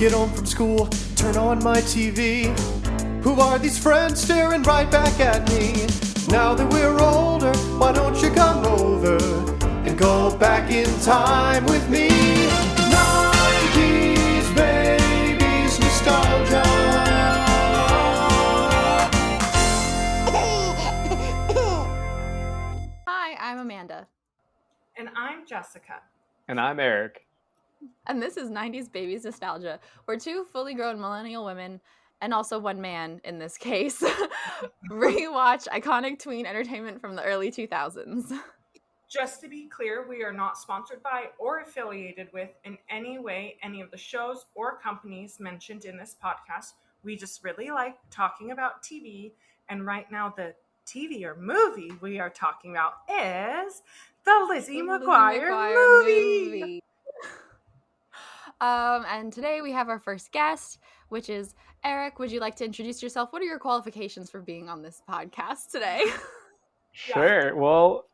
Get home from school, turn on my TV. Who are these friends staring right back at me? Now that we're older, why don't you come over and go back in time with me? 90s babies nostalgia. Hi, I'm Amanda. And I'm Jessica. And I'm Eric. And this is 90s Babies Nostalgia. We're two fully grown millennial women, and also one man in this case, rewatch iconic tween entertainment from the early 2000s. Just to be clear, we are not sponsored by or affiliated with in any way any of the shows or companies mentioned in this podcast. We just really like talking about TV, and right now the TV or movie we are talking about is the Lizzie McGuire movie. And today we have our first guest, which is Eric. Would you like to introduce yourself? What are your qualifications for being on this podcast today? Sure. Well,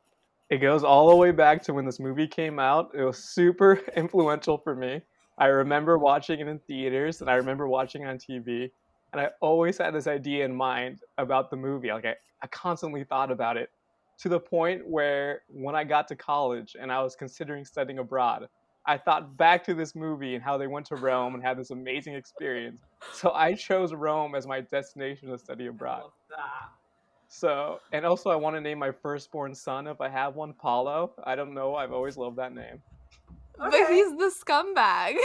it goes all the way back to when this movie came out. It was super influential for me. I remember watching it in theaters, and I remember watching it on TV. And I always had this idea in mind about the movie. Like I constantly thought about it to the point where when I got to college and I was considering studying abroad, I thought back to this movie and how they went to Rome and had this amazing experience. So I chose Rome as my destination to study abroad. I love that. So, and also I want to name my firstborn son, if I have one, Paulo. I don't know. I've always loved that name. Okay. But he's the scumbag.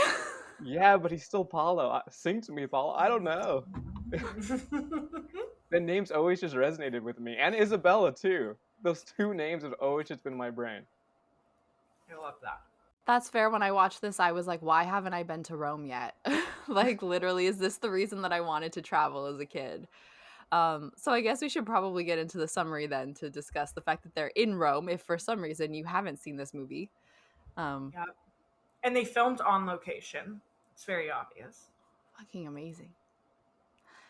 Yeah, but he's still Paulo. Sing to me, Paulo. I don't know. The names always just resonated with me. And Isabella, too. Those two names have always just been in my brain. I love that. That's fair. When I watched this, I was like, why haven't I been to Rome yet? Like, literally, is this the reason that I wanted to travel as a kid? So I guess we should probably get into the summary then to discuss the fact that they're in Rome, if for some reason you haven't seen this movie. Yeah. And they filmed on location. It's very obvious. Fucking amazing.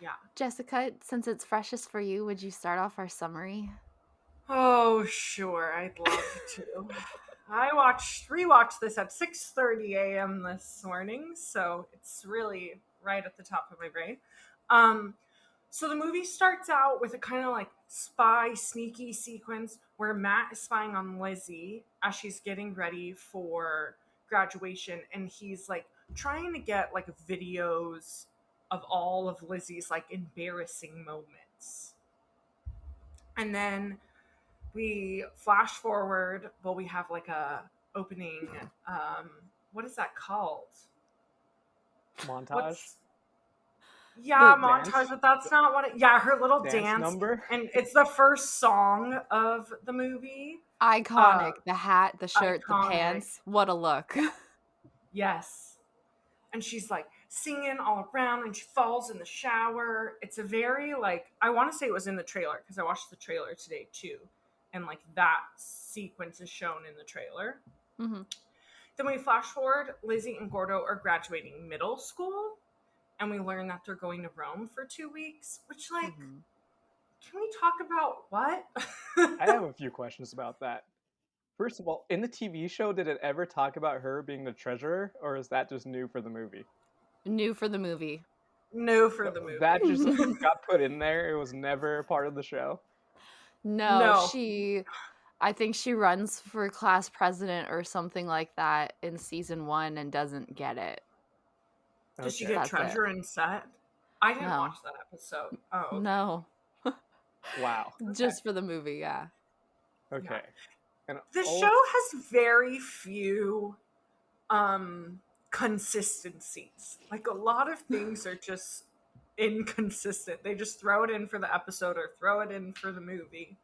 Yeah. Jessica, since it's freshest for you, would you start off our summary? Oh, sure. I'd love to. I rewatched this at 6:30 a.m. this morning, so it's really right at the top of my brain. So the movie starts out with a kind of like spy sneaky sequence where Matt is spying on Lizzie as she's getting ready for graduation, and he's like trying to get like videos of all of Lizzie's like embarrassing moments. And then we flash forward. Well, we have like a opening. What is that called? Montage. Montage, but that's not what it. Yeah, her little dance number, and it's the first song of the movie. Iconic. The hat, the shirt, iconic. The pants. What a look. Yes, and she's like singing all around, and she falls in the shower. It's a very like I want to say it was in the trailer because I watched the trailer today too. And like that sequence is shown in the trailer. Mm-hmm. Then we flash forward. Lizzie and Gordo are graduating middle school, and we learn that they're going to Rome for 2 weeks. Which, like, Can we talk about what? I have a few questions about that. First of all, in the TV show, did it ever talk about her being the treasurer, or is that just new for the movie? New for the movie. New for the movie. That just got put in there. It was never part of the show. No, I think she runs for class president or something like that in season 1 and doesn't get it. Does she get treasure in set? I didn't watch that episode. Oh. No. Wow. Just for the movie, yeah. Okay. Yeah. And the show has very few consistencies. Like a lot of things are just inconsistent. They just throw it in for the episode or throw it in for the movie.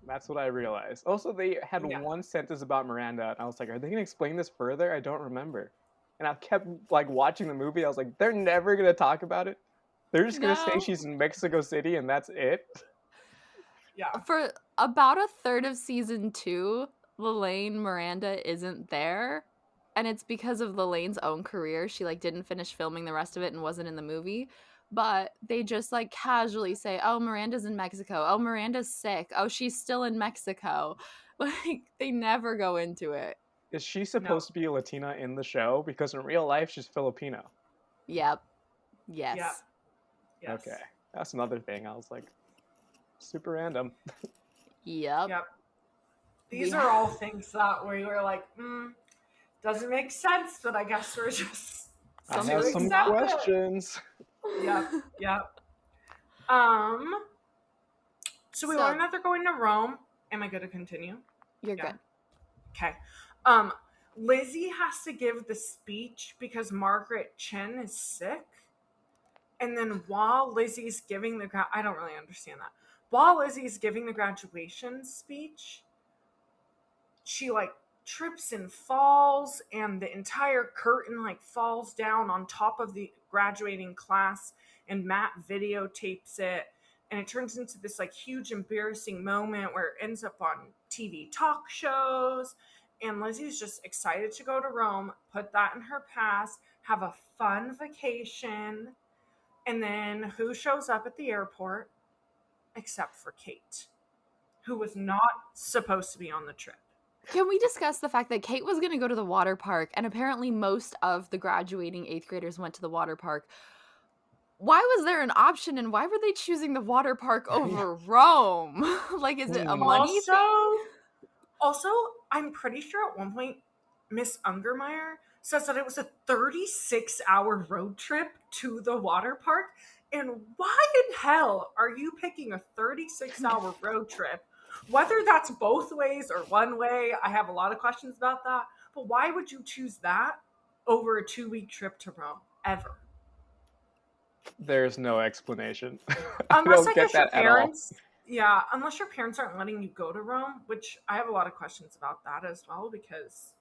That's what I realized. Also, they had one sentence about Miranda, and I was like, are they going to explain this further? I don't remember. And I kept like watching the movie. I was like, they're never going to talk about it. They're just going to say she's in Mexico City, and that's it. Yeah. For about a third of season 2, Lelaine Miranda isn't there. And it's because of Lelaine's own career. She like didn't finish filming the rest of it and wasn't in the movie. But they just like casually say, oh, Miranda's in Mexico. Oh, Miranda's sick. Oh, she's still in Mexico. Like, they never go into it. Is she supposed to be a Latina in the show? Because in real life, she's Filipino. Yep. Yes. Yep. Yes. Okay, that's another thing. I was like, super random. Yep. Yep. These We are all things that we were like, doesn't make sense, but I guess we're just I Some have to some accept it. questions. Yep. So we So- learned that they're going to Rome. Am I good to continue? You're Yeah. good. Okay. Lizzie has to give the speech because Margaret Chen is sick. And then while Lizzie's giving I don't really understand that. While Lizzie's giving the graduation speech, she like trips and falls, and the entire curtain like falls down on top of the graduating class, and Matt videotapes it, and it turns into this like huge embarrassing moment where it ends up on TV talk shows. And Lizzie's just excited to go to Rome, put that in her past, have a fun vacation. And then who shows up at the airport except for Kate, who was not supposed to be on the trip. Can we discuss the fact that Kate was going to go to the water park, and apparently most of the graduating 8th graders went to the water park? Why was there an option, and why were they choosing the water park over Rome? Like, is it a money thing? Also, I'm pretty sure at one point, Miss Ungermeyer says that it was a 36-hour road trip to the water park. And why in hell are you picking a 36-hour road trip? Whether that's both ways or one way, I have a lot of questions about that. But why would you choose that over a 2-week trip to Rome ever? There's no explanation. Unless I I don't get guess your that at all. parents, yeah, unless your parents aren't letting you go to Rome, which I have a lot of questions about that as well, because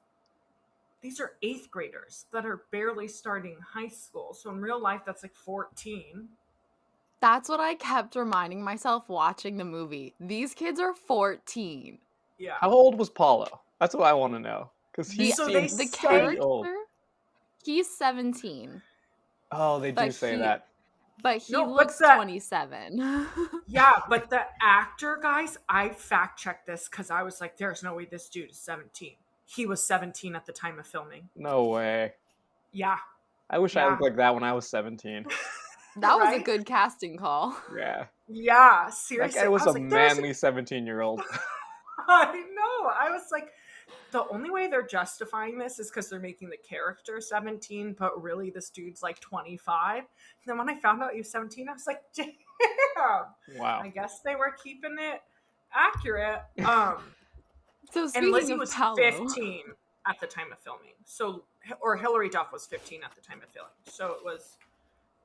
these are 8th graders that are barely starting high school. So in real life, that's like 14. That's what I kept reminding myself watching the movie. These kids are 14. Yeah. How old was Paulo? That's what I want to know. Because he So seems they The say- pretty old. character, he's 17, Oh, they do but say he- that. but he No, but looks that- 27. Yeah, but the actor, guys, I fact checked this because I was like, there's no way this dude is 17. He was 17 at the time of filming. No way. Yeah. I wish I Yeah. looked like that when I was 17. That was a Right? good casting call. Yeah. Yeah, That seriously. guy was I a like, there's manly 17-year-old. I know. I was like, the only way they're justifying this is because they're making the character 17, but really this dude's like 25. And then when I found out he was 17, I was like, damn. Wow. I guess they were keeping it accurate. So And speaking Lizzie of was Paolo, 15 at the time of filming. So, or Hilary Duff was 15 at the time of filming. So it was,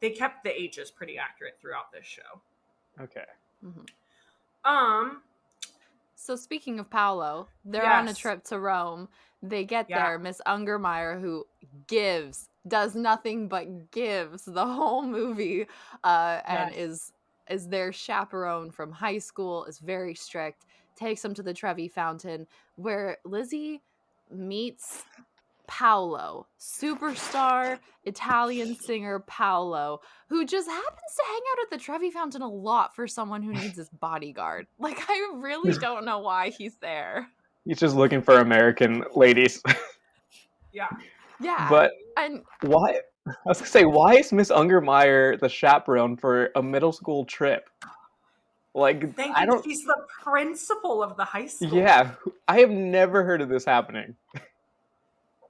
they kept the ages pretty accurate throughout this show. Okay. So speaking of Paolo, they're on a Yes. trip to Rome. They get Yeah. there. Miss Ungermeyer, who does nothing but gives the whole movie, and Yes. is their chaperone from high school, is very strict, takes them to the Trevi Fountain, where Lizzie meets Paolo, superstar Italian singer Paolo, who just happens to hang out at the Trevi Fountain a lot for someone who needs his bodyguard. Like, I really don't know why he's there. He's just looking for American ladies. Yeah. Yeah. But And why? I was gonna say, why is Miss Ungermeyer the chaperone for a middle school trip? Like, Thank I you. don't. He's the principal of the high school. Yeah, I have never heard of this happening.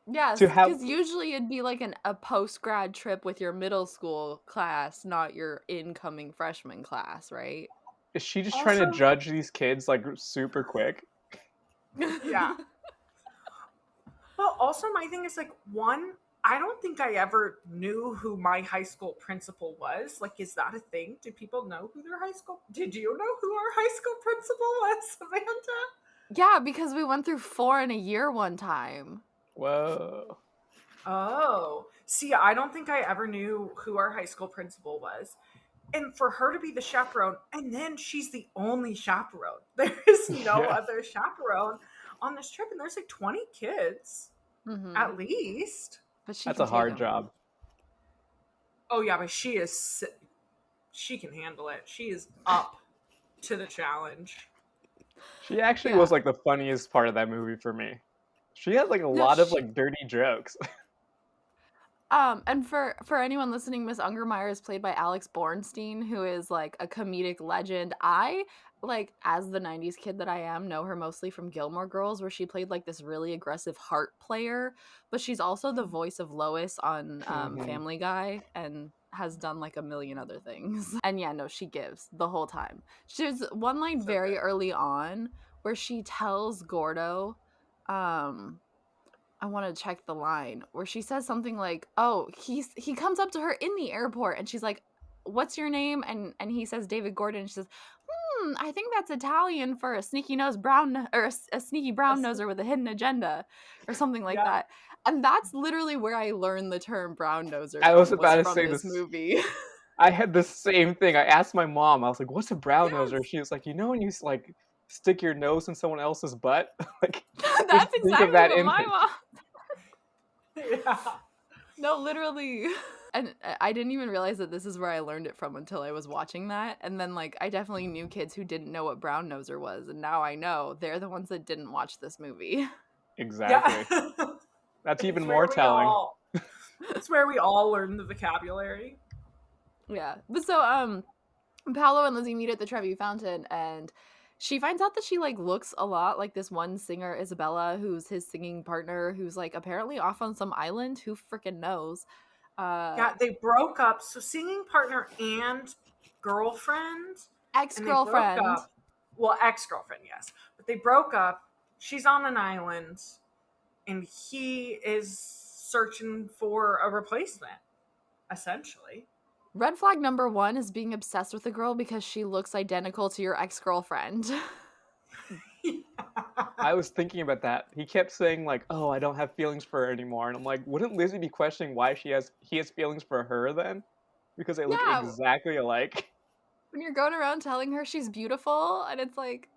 yes, to have- because usually it'd be like a post-grad trip with your middle school class, not your incoming freshman class, right? Is she just trying to Also- judge these kids like super quick? Yeah. Well, also my thing is like, one, I don't think I ever knew who my high school principal was. Like, is that a thing? Do people know who their high school? Did you know who our high school principal was, Samantha? Yeah, because we went through 4 in a year one time. Whoa. Oh, see, I don't think I ever knew who our high school principal was. And for her to be the chaperone, and then she's the only chaperone. There is no Yeah. other chaperone on this trip, and there's like 20 kids Mhm. at least. But she That's can a take hard 'em. job. Oh yeah, but she can handle it. She is up to the challenge. She actually Yeah. was like the funniest part of that movie for me. She had like a lot of she- like dirty jokes. And for anyone listening, Miss Ungermeyer is played by Alex Bornstein, who is like a comedic legend. I like, as the 90s kid that I am, know her mostly from Gilmore Girls, where she played like this really aggressive harp player, but she's also the voice of Lois on Family Guy and has done like a million other things. And yeah, no, she gives the whole time. There's one line So very good. early on where she tells Gordo, I want to check the line where she says something like, "Oh, he comes up to her in the airport and she's like, "What's your name?" and he says David Gordon. And she says, I think that's Italian for a sneaky nose brown or a sneaky brown noser with a hidden agenda or something like Yeah. that." And that's literally where I learned the term brown noser I was from, about to from say this this. movie. I had the same thing. I asked my mom. I was like, "What's a brown noser?" Yes. She was like, "You know when you like stick your nose in someone else's butt? Like, just That's think of exactly that what my image." mom. Yeah. No, literally. And I didn't even realize that this is where I learned it from until I was watching that. And then, like, I definitely knew kids who didn't know what brown noser was. And now I know they're the ones that didn't watch this movie. Exactly. Yeah. That's even It's more where we telling. all it's where we all learn the vocabulary. Yeah. But so, Paolo and Lizzie meet at the Trevi Fountain, and she finds out that she, like, looks a lot like this one singer, Isabella, who's his singing partner, who's, like, apparently off on some island. Who freaking knows? Yeah, they broke up. So singing partner and girlfriend, and they broke Ex-girlfriend. up. Well, ex-girlfriend, yes, but they broke up. She's on an island, and he is searching for a replacement, essentially. Red flag number one is being obsessed with a girl because she looks identical to your ex-girlfriend. I was thinking about that. He kept saying like, "Oh, I don't have feelings for her anymore," and I'm like, wouldn't Lizzie be questioning why he has feelings for her then? Because they look Yeah, exactly alike. when you're going around telling her she's beautiful, and it's like,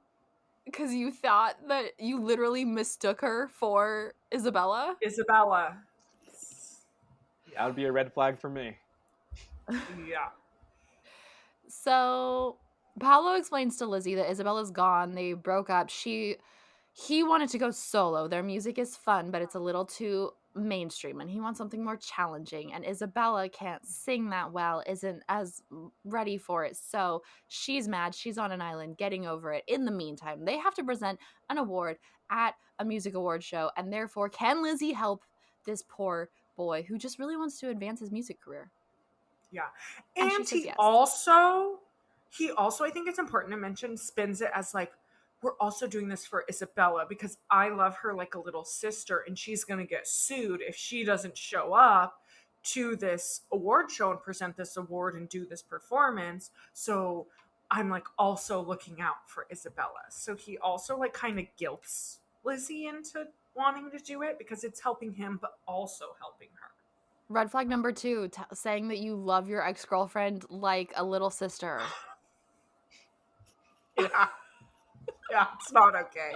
because you thought that you literally mistook her for Isabella. Isabella. That would be a red flag for me. Yeah. So Paolo explains to Lizzie that Isabella's gone. They broke up. He wanted to go solo. Their music is fun, but it's a little too mainstream, and he wants something more challenging. And Isabella can't sing that well, isn't as ready for it. So she's mad. She's on an island, getting over it. In the meantime, they have to present an award at a music award show, and therefore, can Lizzie help this poor boy who just really wants to advance his music career? Yeah. And she And says yes. he also, I think it's important to mention, spins it as like, we're also doing this for Isabella because I love her like a little sister, and she's going to get sued if she doesn't show up to this award show and present this award and do this performance. So I'm like also looking out for Isabella. So he also like kind of guilts Lizzie into wanting to do it because it's helping him, but also helping her. Red flag number two, saying that you love your ex-girlfriend like a little sister. Yeah. Yeah, it's not okay.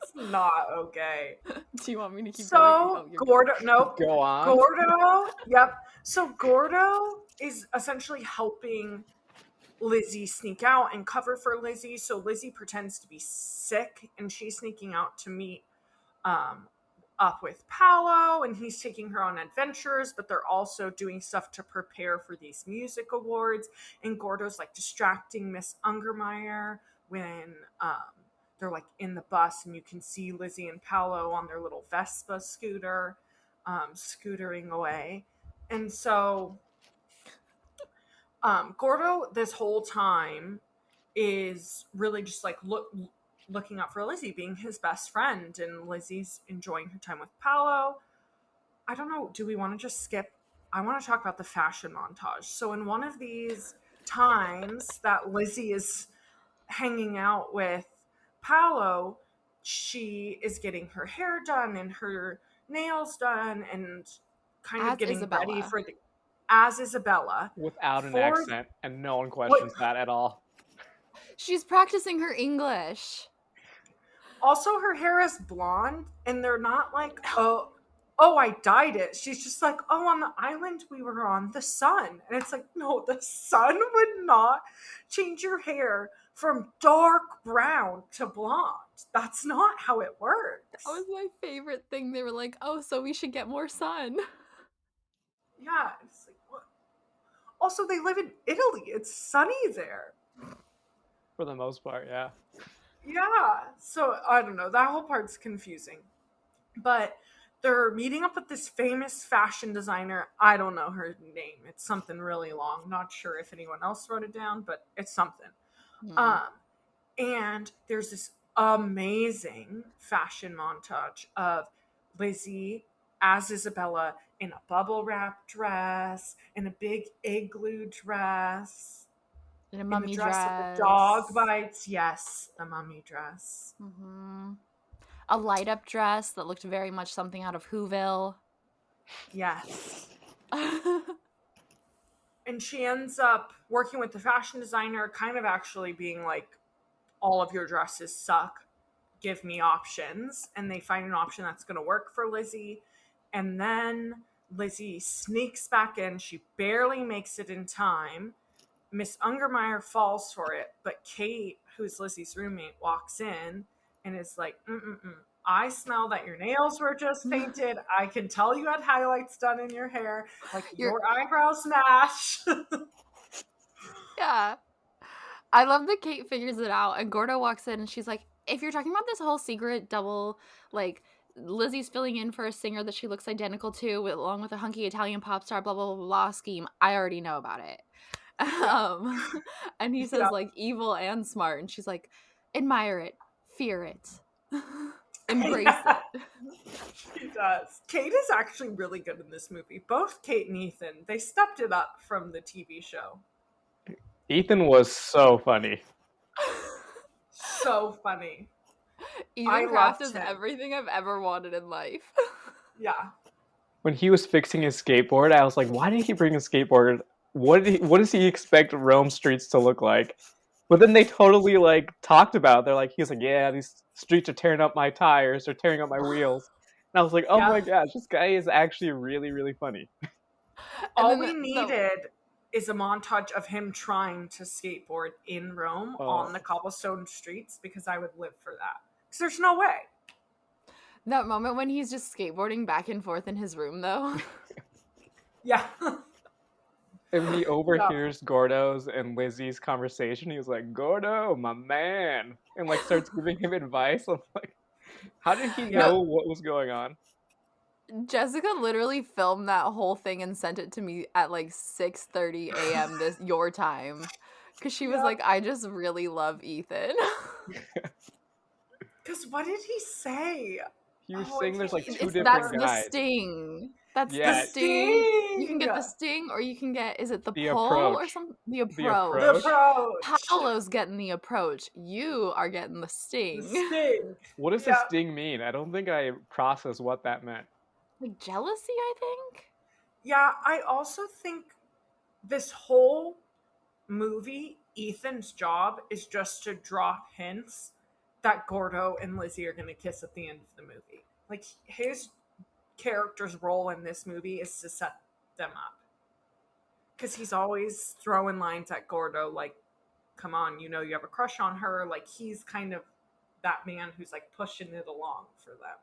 It's not okay. Do you want me to keep going? So Gordo, nope. Go on. Gordo, yep. So Gordo is essentially helping Lizzie sneak out and cover for Lizzie. So Lizzie pretends to be sick, and she's sneaking out to meet up with Paolo, and he's taking her on adventures, but they're also doing stuff to prepare for these music awards. And Gordo's like distracting Miss Ungermeyer when they're like in the bus, and you can see Lizzie and Paolo on their little Vespa scooter, scootering away. And so Gordo this whole time is really just like looking out for Lizzie, being his best friend, and Lizzie's enjoying her time with Paolo. I don't know, do we want to just skip? I want to talk about the fashion montage. So in one of these times that Lizzie is hanging out with Paolo, she is getting her hair done and her nails done and kind of As getting Isabella. ready for the as Isabella Without an for accent, and no one questions that at all. She's practicing her English. also her hair is blonde, and they're not like, oh I dyed it. She's just like, oh, on the island we were on, the sun. And it's like, no, the sun would not change your hair from dark brown to blonde. That's not how it works. That was my favorite thing. They were like, oh, so we should get more sun. Yeah, it's like, what? Also, they live in Italy. It's sunny there. For the most part, yeah. Yeah. So I don't know. That whole part's confusing. But they're meeting up with this famous fashion designer. I don't know her name. It's something really long. Not sure if anyone else wrote it down, but it's something. Hmm. Um, and there's this amazing fashion montage of Lizzie as Isabella in a bubble wrap dress, in a big igloo dress, In a in the mummy dress that the dog dress. bites. Yes, the mummy dress. Hmm. A light up dress that looked very much something out of Whoville. Yes. And she ends up working with the fashion designer, kind of actually being like, all of your dresses suck. Give me options. And they find an option that's going to work for Lizzie. And then Lizzie sneaks back in. She barely makes it in time. Miss Ungermeyer falls for it, but Kate, who's Lizzie's roommate, walks in and is like, I smell that your nails were just painted. I can tell you had highlights done in your hair. Like, You're your eyebrows match. Yeah. I love that Kate figures it out and Gordo walks in and she's like, if you're talking about this whole secret double, like Lizzie's filling in for a singer that she looks identical to along with a hunky Italian pop star, blah, blah, blah, blah scheme, I already know about it. Yeah. And he Yeah. says like evil and smart and she's like, admire it, fear it, embrace Yeah. it. She does. Kate is actually really good in this movie. Both Kate and Ethan, they stepped it up from the TV show. Ethan was so funny. So funny. I Ethan Kraft loved is him. everything I've ever wanted in life. Yeah. When he was fixing his skateboard, I was like, why did he bring a skateboard? What does he expect Rome streets to look like? But then they totally like talked about it. They're like, he's like, yeah, these streets are tearing up my tires, they're tearing up my wheels. And I was like, oh Yeah. my gosh, this guy is actually really, really funny. And All then we needed is a montage of him trying to skateboard in Rome on the cobblestone streets because I would live for that. Because there's no way. that moment when he's just skateboarding back and forth in his room, though. Yeah. And he overhears Gordo's and Lizzie's conversation. He was like, Gordo, my man. And like starts giving him advice. I'm like, how did he Yeah. know what was going on? Jessica literally filmed that whole thing and sent it to me at like 6:30 a.m. your time. Because she was Yeah. like, I just really love Ethan. Because what did he say? He was Oh, saying there's like it's- two it's- That's different the guys. sting. That's Yeah. the sting. You can get the Sting! sting or you can get, is it the The pull or approach. something? The The approach. The approach. approach. Paolo's getting the approach. You are getting the sting. The sting. What does Yeah. the sting mean? I don't think I processed what that meant. Like jealousy, I think? Yeah, I also think this whole movie, Ethan's job is just to drop hints that Gordo and Lizzie are going to kiss at the end of the movie. Like, his character's role in this movie is to set them up. Because he's always throwing lines at Gordo, like, come on, you know you have a crush on her. Like, he's kind of that man who's, like, pushing it along for them.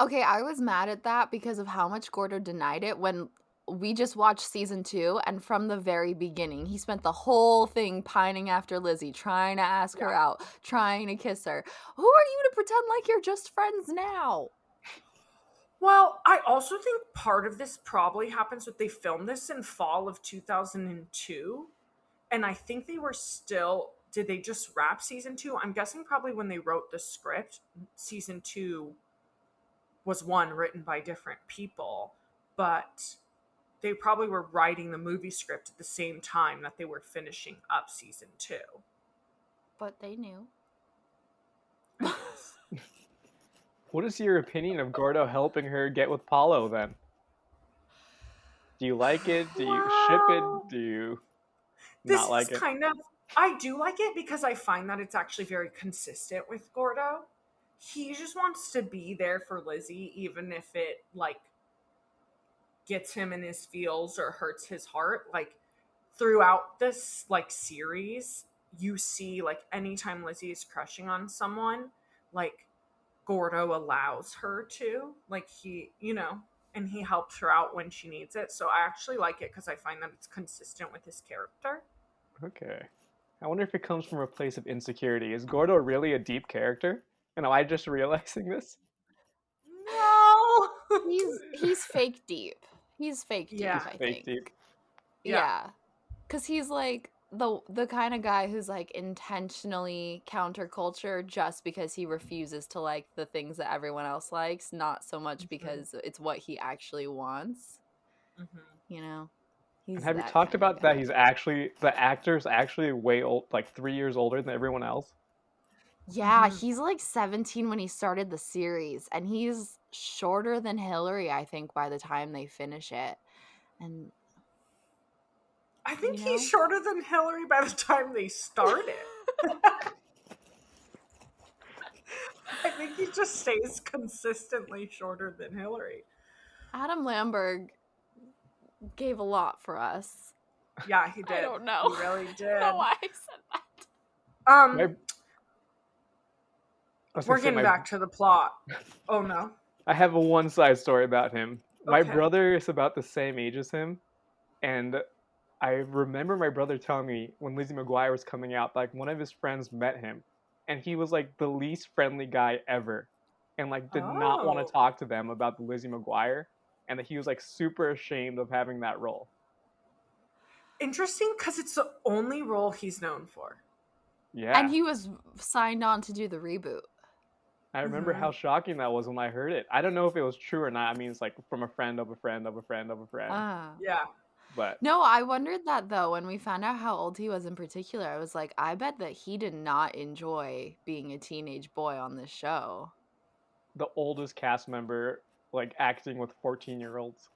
Okay, I was mad at that because of how much Gordo denied it when we just watched season 2, and from the very beginning, he spent the whole thing pining after Lizzie, trying to ask her out, trying to kiss her. Who are you to pretend like you're just friends now? Well, I also think part of this probably happens with they filmed this in fall of 2002. And I think they were still, did they just wrap season 2? I'm guessing probably when they wrote the script, season 2 was one written by different people, but they probably were writing the movie script at the same time that they were finishing up season 2. But they knew. What is your opinion of Gordo helping her get with Paulo then? Do you like it? Do you ship Well, it? Do you This not like is it? kind of, I do like it because I find that it's actually very consistent with Gordo. He just wants to be there for Lizzie, even if it, like, gets him in his feels or hurts his heart. Like, throughout this, like, series, you see, like, anytime Lizzie is crushing on someone, like, Gordo allows her to. Like, he, you know, and he helps her out when she needs it. So I actually like it because I find that it's consistent with his character. Okay. I wonder if it comes from a place of insecurity. Is Gordo really a deep character? And am I just realizing this? No. He's fake deep. He's fake deep, Yeah. I Fake think. deep. Yeah. Cuz he's like the kind of guy who's like intentionally counterculture just because he refuses to like the things that everyone else likes, not so much because it's what he actually wants, Mm-hmm. you know. And He's have you that talked kind of about that guy. he's actually, the actor's actually way old, like 3 years older than everyone else? Yeah, he's like 17 when he started the series, and he's shorter than Hillary, I think, by the time they finish it. And, I think you he's know, shorter than Hillary by the time they started. I think he just stays consistently shorter than Hillary. Adam Lamberg gave a lot for us. Yeah, he did. I don't know. He really I did. don't know why I said that. We're getting back to the plot. Oh no. I have a one side story about him. My Okay. brother is about the same age as him, and I remember my brother telling me when Lizzie McGuire was coming out, like one of his friends met him, and he was like the least friendly guy ever, and like did not want to talk to them about the Lizzie McGuire, and that he was like super ashamed of having that role. Interesting, because it's the only role he's known for. Yeah. And he was signed on to do the reboot. I remember how shocking that was when I heard it. I don't know if it was true or not. I mean, it's like from a friend of a friend of a friend of a friend. Yeah. But no, I wondered that though when we found out how old he was in particular. I was like, I bet that he did not enjoy being a teenage boy on this show. The oldest cast member, like acting with 14-year-olds.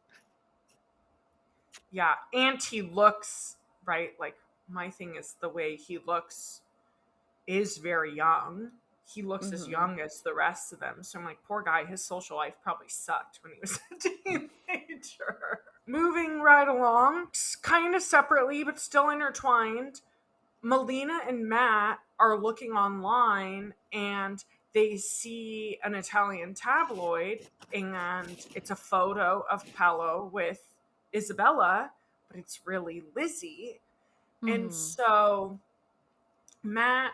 Yeah, and he looks, right, like my thing is the way he looks is very young. He looks as young as the rest of them. So I'm like, poor guy, his social life probably sucked when he was a teenager. Moving right along, kind of separately but still intertwined, Melina and Matt are looking online and they see an Italian tabloid and it's a photo of Paolo with Isabella, but it's really Lizzie. And so Matt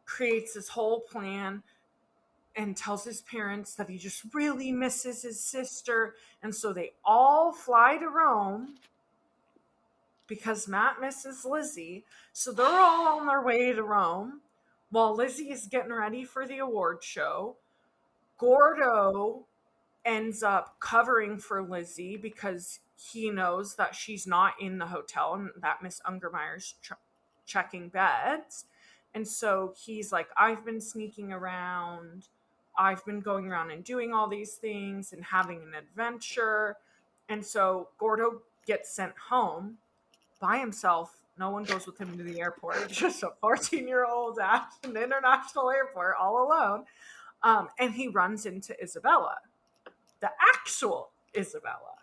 creates this whole plan and tells his parents that he just really misses his sister. And so they all fly to Rome because Matt misses Lizzie. So they're all on their way to Rome while Lizzie is getting ready for the award show. Gordo ends up covering for Lizzie because he knows that she's not in the hotel and that Miss Ungermeyer's checking beds. And so he's like, I've been sneaking around. I've been going around and doing all these things and having an adventure. And so Gordo gets sent home by himself. No one goes with him to the airport. It's just a 14-year-old at an international airport all alone. And he runs into Isabella, the actual Isabella.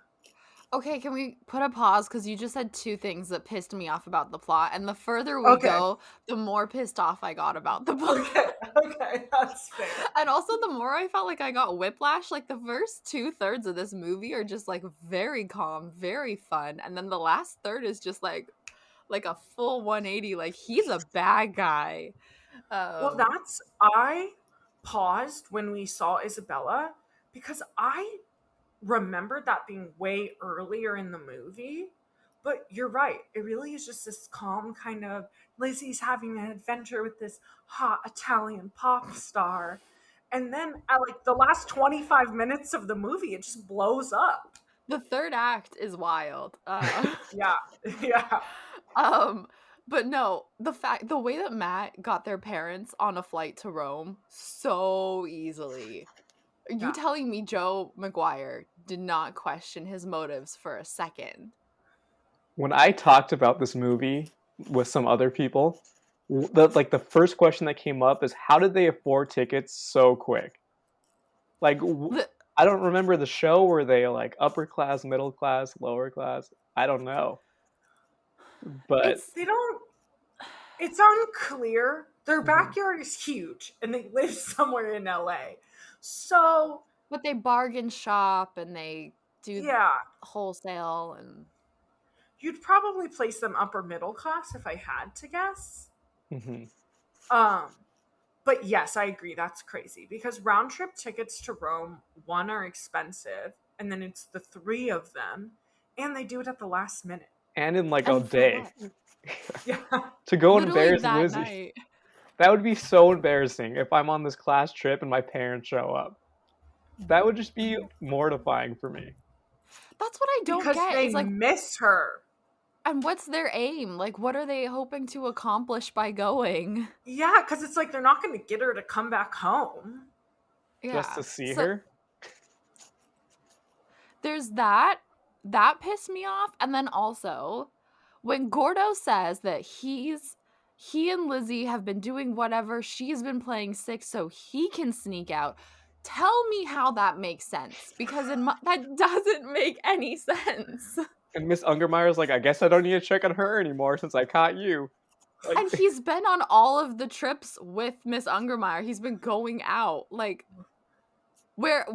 Okay, can we put a pause? Because you just said two things that pissed me off about the plot. And the further we go, the more pissed off I got about the plot. Okay, that's fair. And also, the more I felt like I got whiplash, like the first 2/3 of this movie are just like very calm, very fun. And then the last third is just like a full 180. Like, he's a bad guy. Well, I paused when we saw Isabella because I remembered that being way earlier in the movie. But you're right. It really is just this calm kind of Lizzie's having an adventure with this hot Italian pop star. And then at like the last 25 minutes of the movie, it just blows up. The third act is wild. Yeah. But no, the way that Matt got their parents on a flight to Rome so easily. Are you telling me Joe McGuire did not question his motives for a second? When I talked about this movie with some other people, the first question that came up is, how did they afford tickets so quick? Like, I don't remember the show. Were they like upper class, middle class, lower class? I don't know. But it's unclear. Their backyard is huge and they live somewhere in LA. So, but they bargain shop and they do Yeah. wholesale and You'd probably place them upper middle class if I had to guess. Mm-hmm. But yes, I agree. That's crazy because round trip tickets to Rome, one, are expensive, and then it's the three of them, and they do it at the last minute. And in like a and for day. what? Yeah. To go Literally embarrass that Lizzie. night. That would be so embarrassing if I'm on this class trip and my parents show up. That would just be mortifying for me. That's what I don't Because get. they It's like, miss her. and what's their aim? Like, what are they hoping to accomplish by going? Yeah, because it's like they're not going to get her to come back home. Just to see So her? there's that. That pissed me off. And then also, when Gordo says that he and Lizzie have been doing whatever, she's been playing sick so he can sneak out. Tell me how that makes sense, because that doesn't make any sense. And Miss Ungermeyer's like, I guess I don't need to check on her anymore since I caught you. Like, And he's been on all of the trips with Miss Ungermeyer. He's been going out. Like, where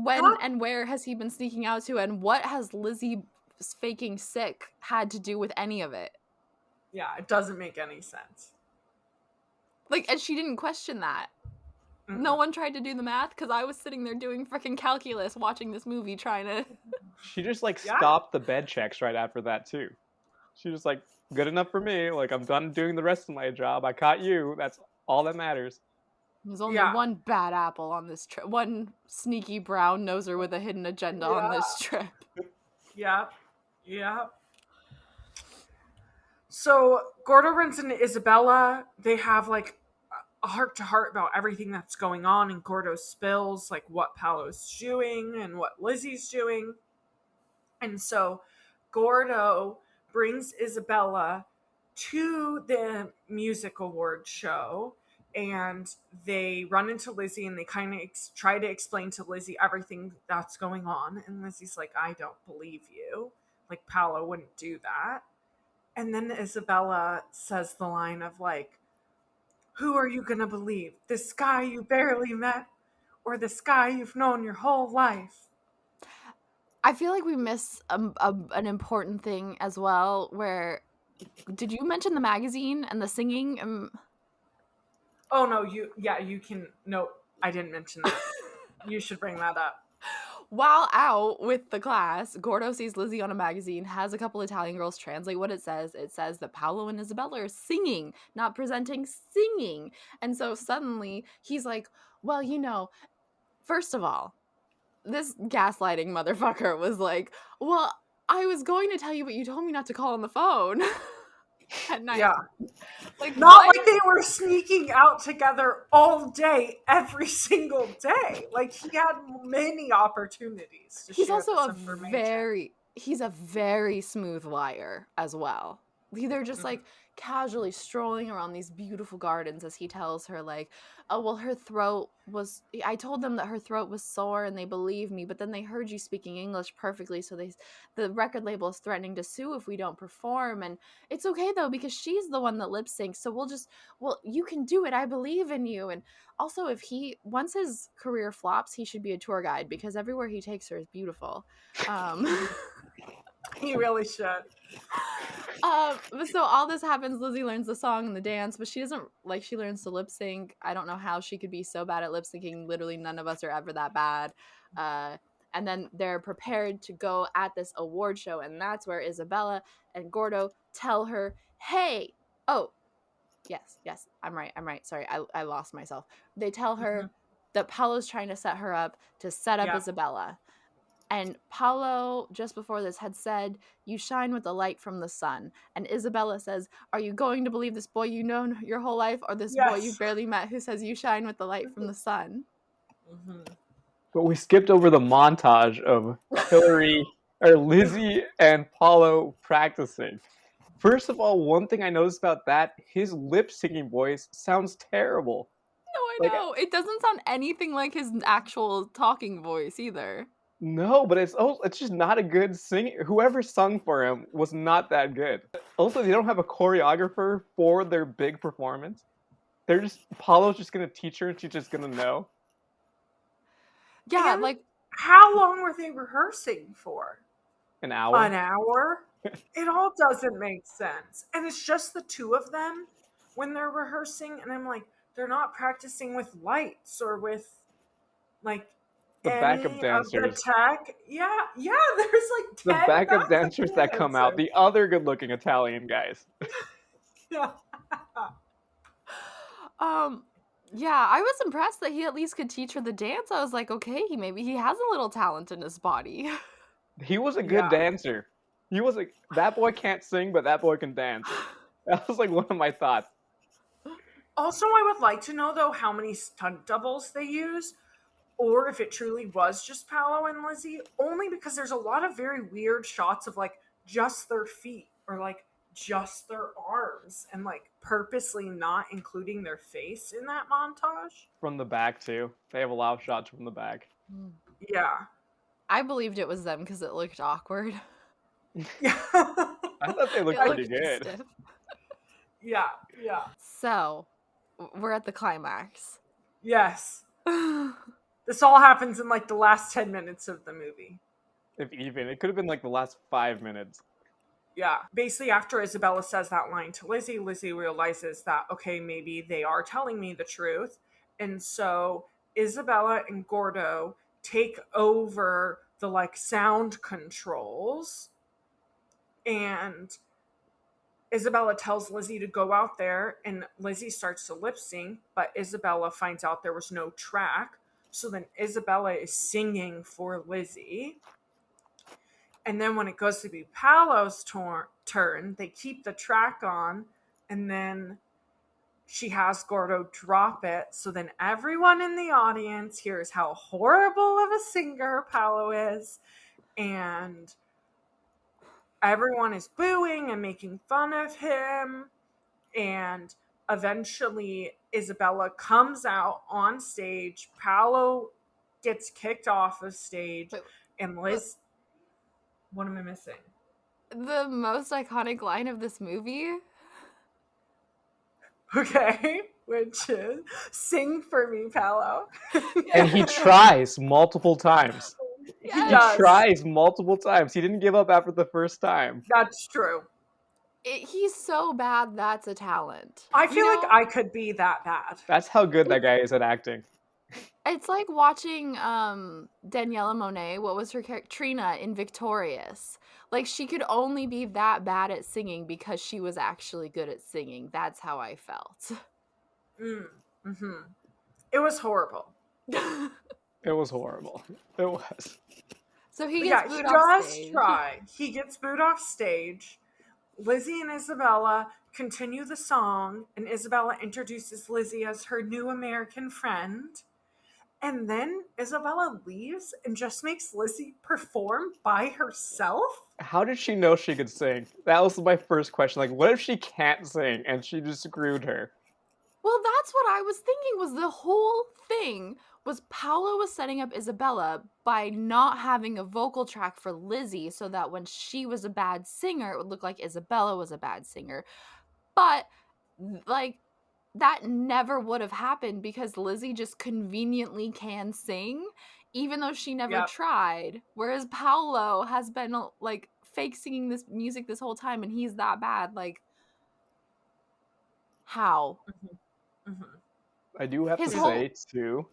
has he been sneaking out to? And what has Lizzie faking sick had to do with any of it? Yeah, it doesn't make any sense. Like, and she didn't question that. No one tried to do the math, because I was sitting there doing freaking calculus watching this movie trying to... she just like stopped the bed checks right after that too. She was like, good enough for me. Like, I'm done doing the rest of my job. I caught you. That's all that matters. There's only one bad apple on this trip. One sneaky brown noser with a hidden agenda on this trip. Yeah. Yeah. So Gordo runs into Isabella. They have like a heart-to-heart about everything that's going on, and Gordo spills like what Paolo's doing and what Lizzie's doing. And so Gordo brings Isabella to the music award show, and they run into Lizzie, and they kind of try to explain to Lizzie everything that's going on. And Lizzie's like, I don't believe you. Like, Paolo wouldn't do that. And then Isabella says the line of like, who are you going to believe? This guy you barely met, or this guy you've known your whole life? I feel like we miss an important thing as well, where... Did you mention the magazine and the singing? Oh, no, you can... No, I didn't mention that. You should bring that up. While out with the class, Gordo sees Lizzie on a magazine, has a couple Italian girls translate what it says. It says that Paolo and Isabella are singing, not presenting, singing. And so suddenly he's like, well, first of all, this gaslighting motherfucker was like, well, I was going to tell you, but you told me not to call on the phone at night. Yeah. Like, not like they were sneaking out together all day, every single day. Like, he had many opportunities to share also this information. He's a very smooth liar as well. They're just like casually strolling around these beautiful gardens as he tells her like, oh, well, I told them that her throat was sore and they believe me, but then they heard you speaking English perfectly, so the record label is threatening to sue if we don't perform, and it's okay though because she's the one that lip syncs, so you can do it, I believe in you. And also, once his career flops, he should be a tour guide, because everywhere he takes her is beautiful. He really should. So all this happens. Lizzie learns the song and the dance, but she doesn't, like, she learns to lip sync. I don't know how she could be so bad at lip syncing. Literally none of us are ever that bad. And then they're prepared to go at this award show, and that's where Isabella and Gordo tell her, hey, oh, yes, I'm right. Sorry, I lost myself. They tell her that Paolo's trying to set her up to set up Isabella. And Paolo, just before this, had said, you shine with the light from the sun. And Isabella says, are you going to believe this boy you've known your whole life, or this boy you've barely met who says you shine with the light from the sun? But we skipped over the montage of Lizzie and Paolo practicing. First of all, one thing I noticed about that, his lip syncing voice sounds terrible. No, I know. It doesn't sound anything like his actual talking voice either. No, but it's just not a good singer. Whoever sung for him was not that good. Also, they don't have a choreographer for their big performance. Paolo's just gonna teach her and she's just gonna know. Yeah, and like, how long were they rehearsing for? An hour? An hour? It all doesn't make sense. And it's just the two of them when they're rehearsing. And I'm like, they're not practicing with lights or with like The backup any of the dancers. tech. Yeah, there's like The 10 backup dancers that come out. dancers. The other good-looking Italian guys. Yeah. Yeah, I was impressed that he at least could teach her the dance. I was like, okay, maybe he has a little talent in his body. He was a good Yeah. dancer. That boy can't sing, but that boy can dance. That was like one of my thoughts. Also, I would like to know though how many stunt doubles they use, or if it truly was just Paolo and Lizzie, only because there's a lot of very weird shots of like just their feet or like just their arms and like purposely not including their face in that montage. From the back, too. They have a lot of shots from the back. Yeah. I believed it was them because it looked awkward. Yeah. I thought they looked It pretty looked good. stiff. Yeah. So, we're at the climax. Yes. This all happens in like the last 10 minutes of the movie. If even. It could have been like the last 5 minutes. Yeah. Basically, after Isabella says that line to Lizzie, Lizzie realizes that, okay, maybe they are telling me the truth. And so Isabella and Gordo take over the like sound controls. And Isabella tells Lizzie to go out there, and Lizzie starts to lip sync, but Isabella finds out there was no track. So then Isabella is singing for Lizzie. And then when it goes to be Paolo's turn, they keep the track on, and then she has Gordo drop it. So then everyone in the audience hears how horrible of a singer Paolo is, and everyone is booing and making fun of him. And eventually Isabella comes out on stage. Paolo gets kicked off of stage, and Liz... What am I missing? The most iconic line of this movie. Okay, which is "Sing for me, Paolo." And he tries multiple times. Yes. He tries multiple times. He didn't give up after the first time. That's true. He's so bad, that's a talent. I feel like I could be that bad. That's how good that guy is at acting. It's like watching Daniela Monet, what was her character? Trina in Victorious. Like, she could only be that bad at singing because she was actually good at singing. That's how I felt. Mm-hmm. It was horrible. It was horrible. It was. So he gets booed off stage. He gets booed off stage. Lizzie and Isabella continue the song, and Isabella introduces Lizzie as her new American friend. And then Isabella leaves and just makes Lizzie perform by herself? How did she know she could sing? That was my first question. Like, what if she can't sing and she just screwed her? Well, that's what I was thinking, was the whole thing was Paolo was setting up Isabella by not having a vocal track for Lizzie so that when she was a bad singer, it would look like Isabella was a bad singer. But, like, that never would have happened because Lizzie just conveniently can sing, even though she never tried. Whereas Paolo has been, like, fake singing this music this whole time, and he's that bad. Like, how? Mm-hmm. I do have to say, too,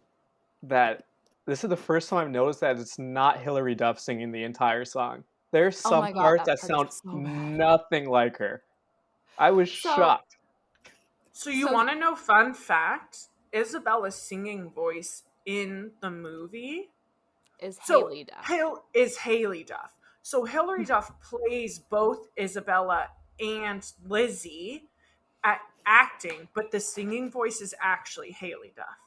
that this is the first time I've noticed that it's not Hilary Duff singing the entire song. There's some parts that sound nothing like her. I was shocked. So you want to know fun fact? Isabella's singing voice in the movie is Haley Duff. Is Haley Duff. So Hilary Duff plays both Isabella and Lizzie at acting, but the singing voice is actually Haley Duff.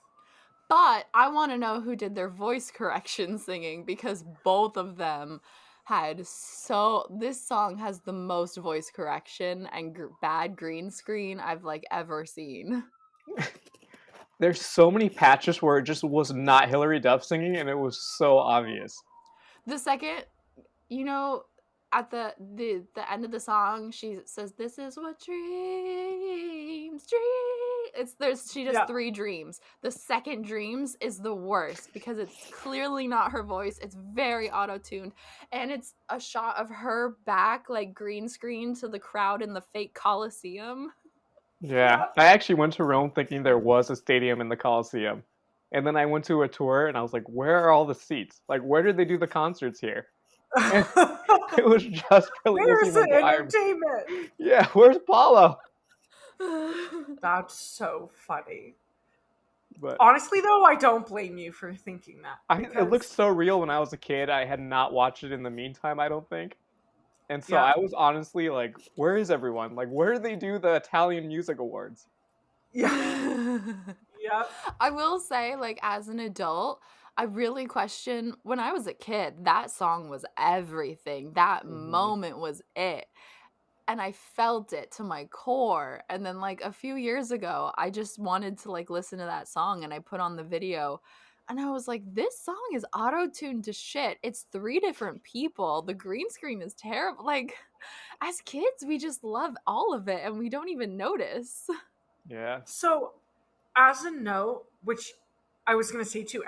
But I want to know who did their voice correction singing, because both of them had this song has the most voice correction and bad green screen I've like ever seen. There's so many patches where it just was not Hilary Duff singing, and it was so obvious. The second, at the end of the song, she says, "This is what dreams." She does 3 dreams. The second dreams is the worst because it's clearly not her voice. It's very auto-tuned, and it's a shot of her back, like green screen to the crowd in the fake Coliseum. Yeah, I actually went to Rome thinking there was a stadium in the Coliseum. And then I went to a tour and I was like, where are all the seats? Like, where did they do the concerts here? And it was just for Where's Lizzie the McGuire. entertainment? Yeah, where's Paulo? That's so funny. But honestly, though, I don't blame you for thinking that. It looked so real when I was a kid. I had not watched it in the meantime, I don't think. And so Yeah. I was honestly like, where is everyone? Like, where do they do the Italian Music Awards? Yeah. Yeah. I will say, like, as an adult, I really question, when I was a kid, that song was everything. That moment was it. And I felt it to my core. And then, like, a few years ago, I just wanted to, like, listen to that song, and I put on the video, and I was like, this song is auto-tuned to shit. It's 3 different people. The green screen is terrible. Like, as kids, we just love all of it, and we don't even notice. Yeah. So, as a note, which I was going to say to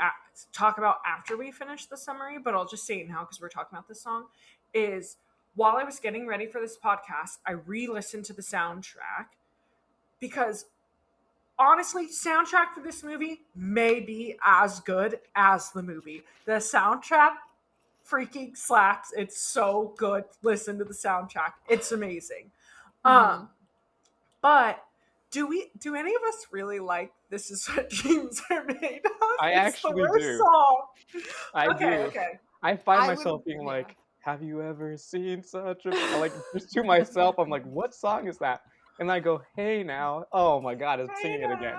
talk about after we finish the summary, but I'll just say it now because we're talking about this song, is while I was getting ready for this podcast, I re-listened to the soundtrack because honestly, soundtrack for this movie may be as good as the movie. The soundtrack freaking slaps. It's so good. Listen to the soundtrack. It's amazing. But do any of us really like This Is What Dreams Are Made Of? I actually do. Song. I do. Okay. I find myself being like, have you ever seen such a... Like, just to myself, I'm like, what song is that? And I go, hey now. Oh my god, I'm singing it again.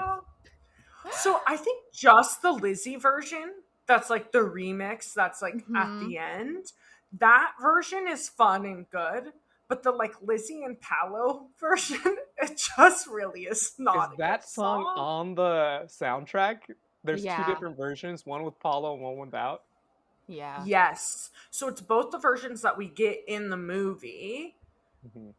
So I think just the Lizzie version, that's like the remix, that's like at the end, that version is fun and good. But the like Lizzie and Paolo version, it just really is not. Is that song on the soundtrack? There's 2 different versions, one with Paolo and one without. Yeah. Yes. So it's both the versions that we get in the movie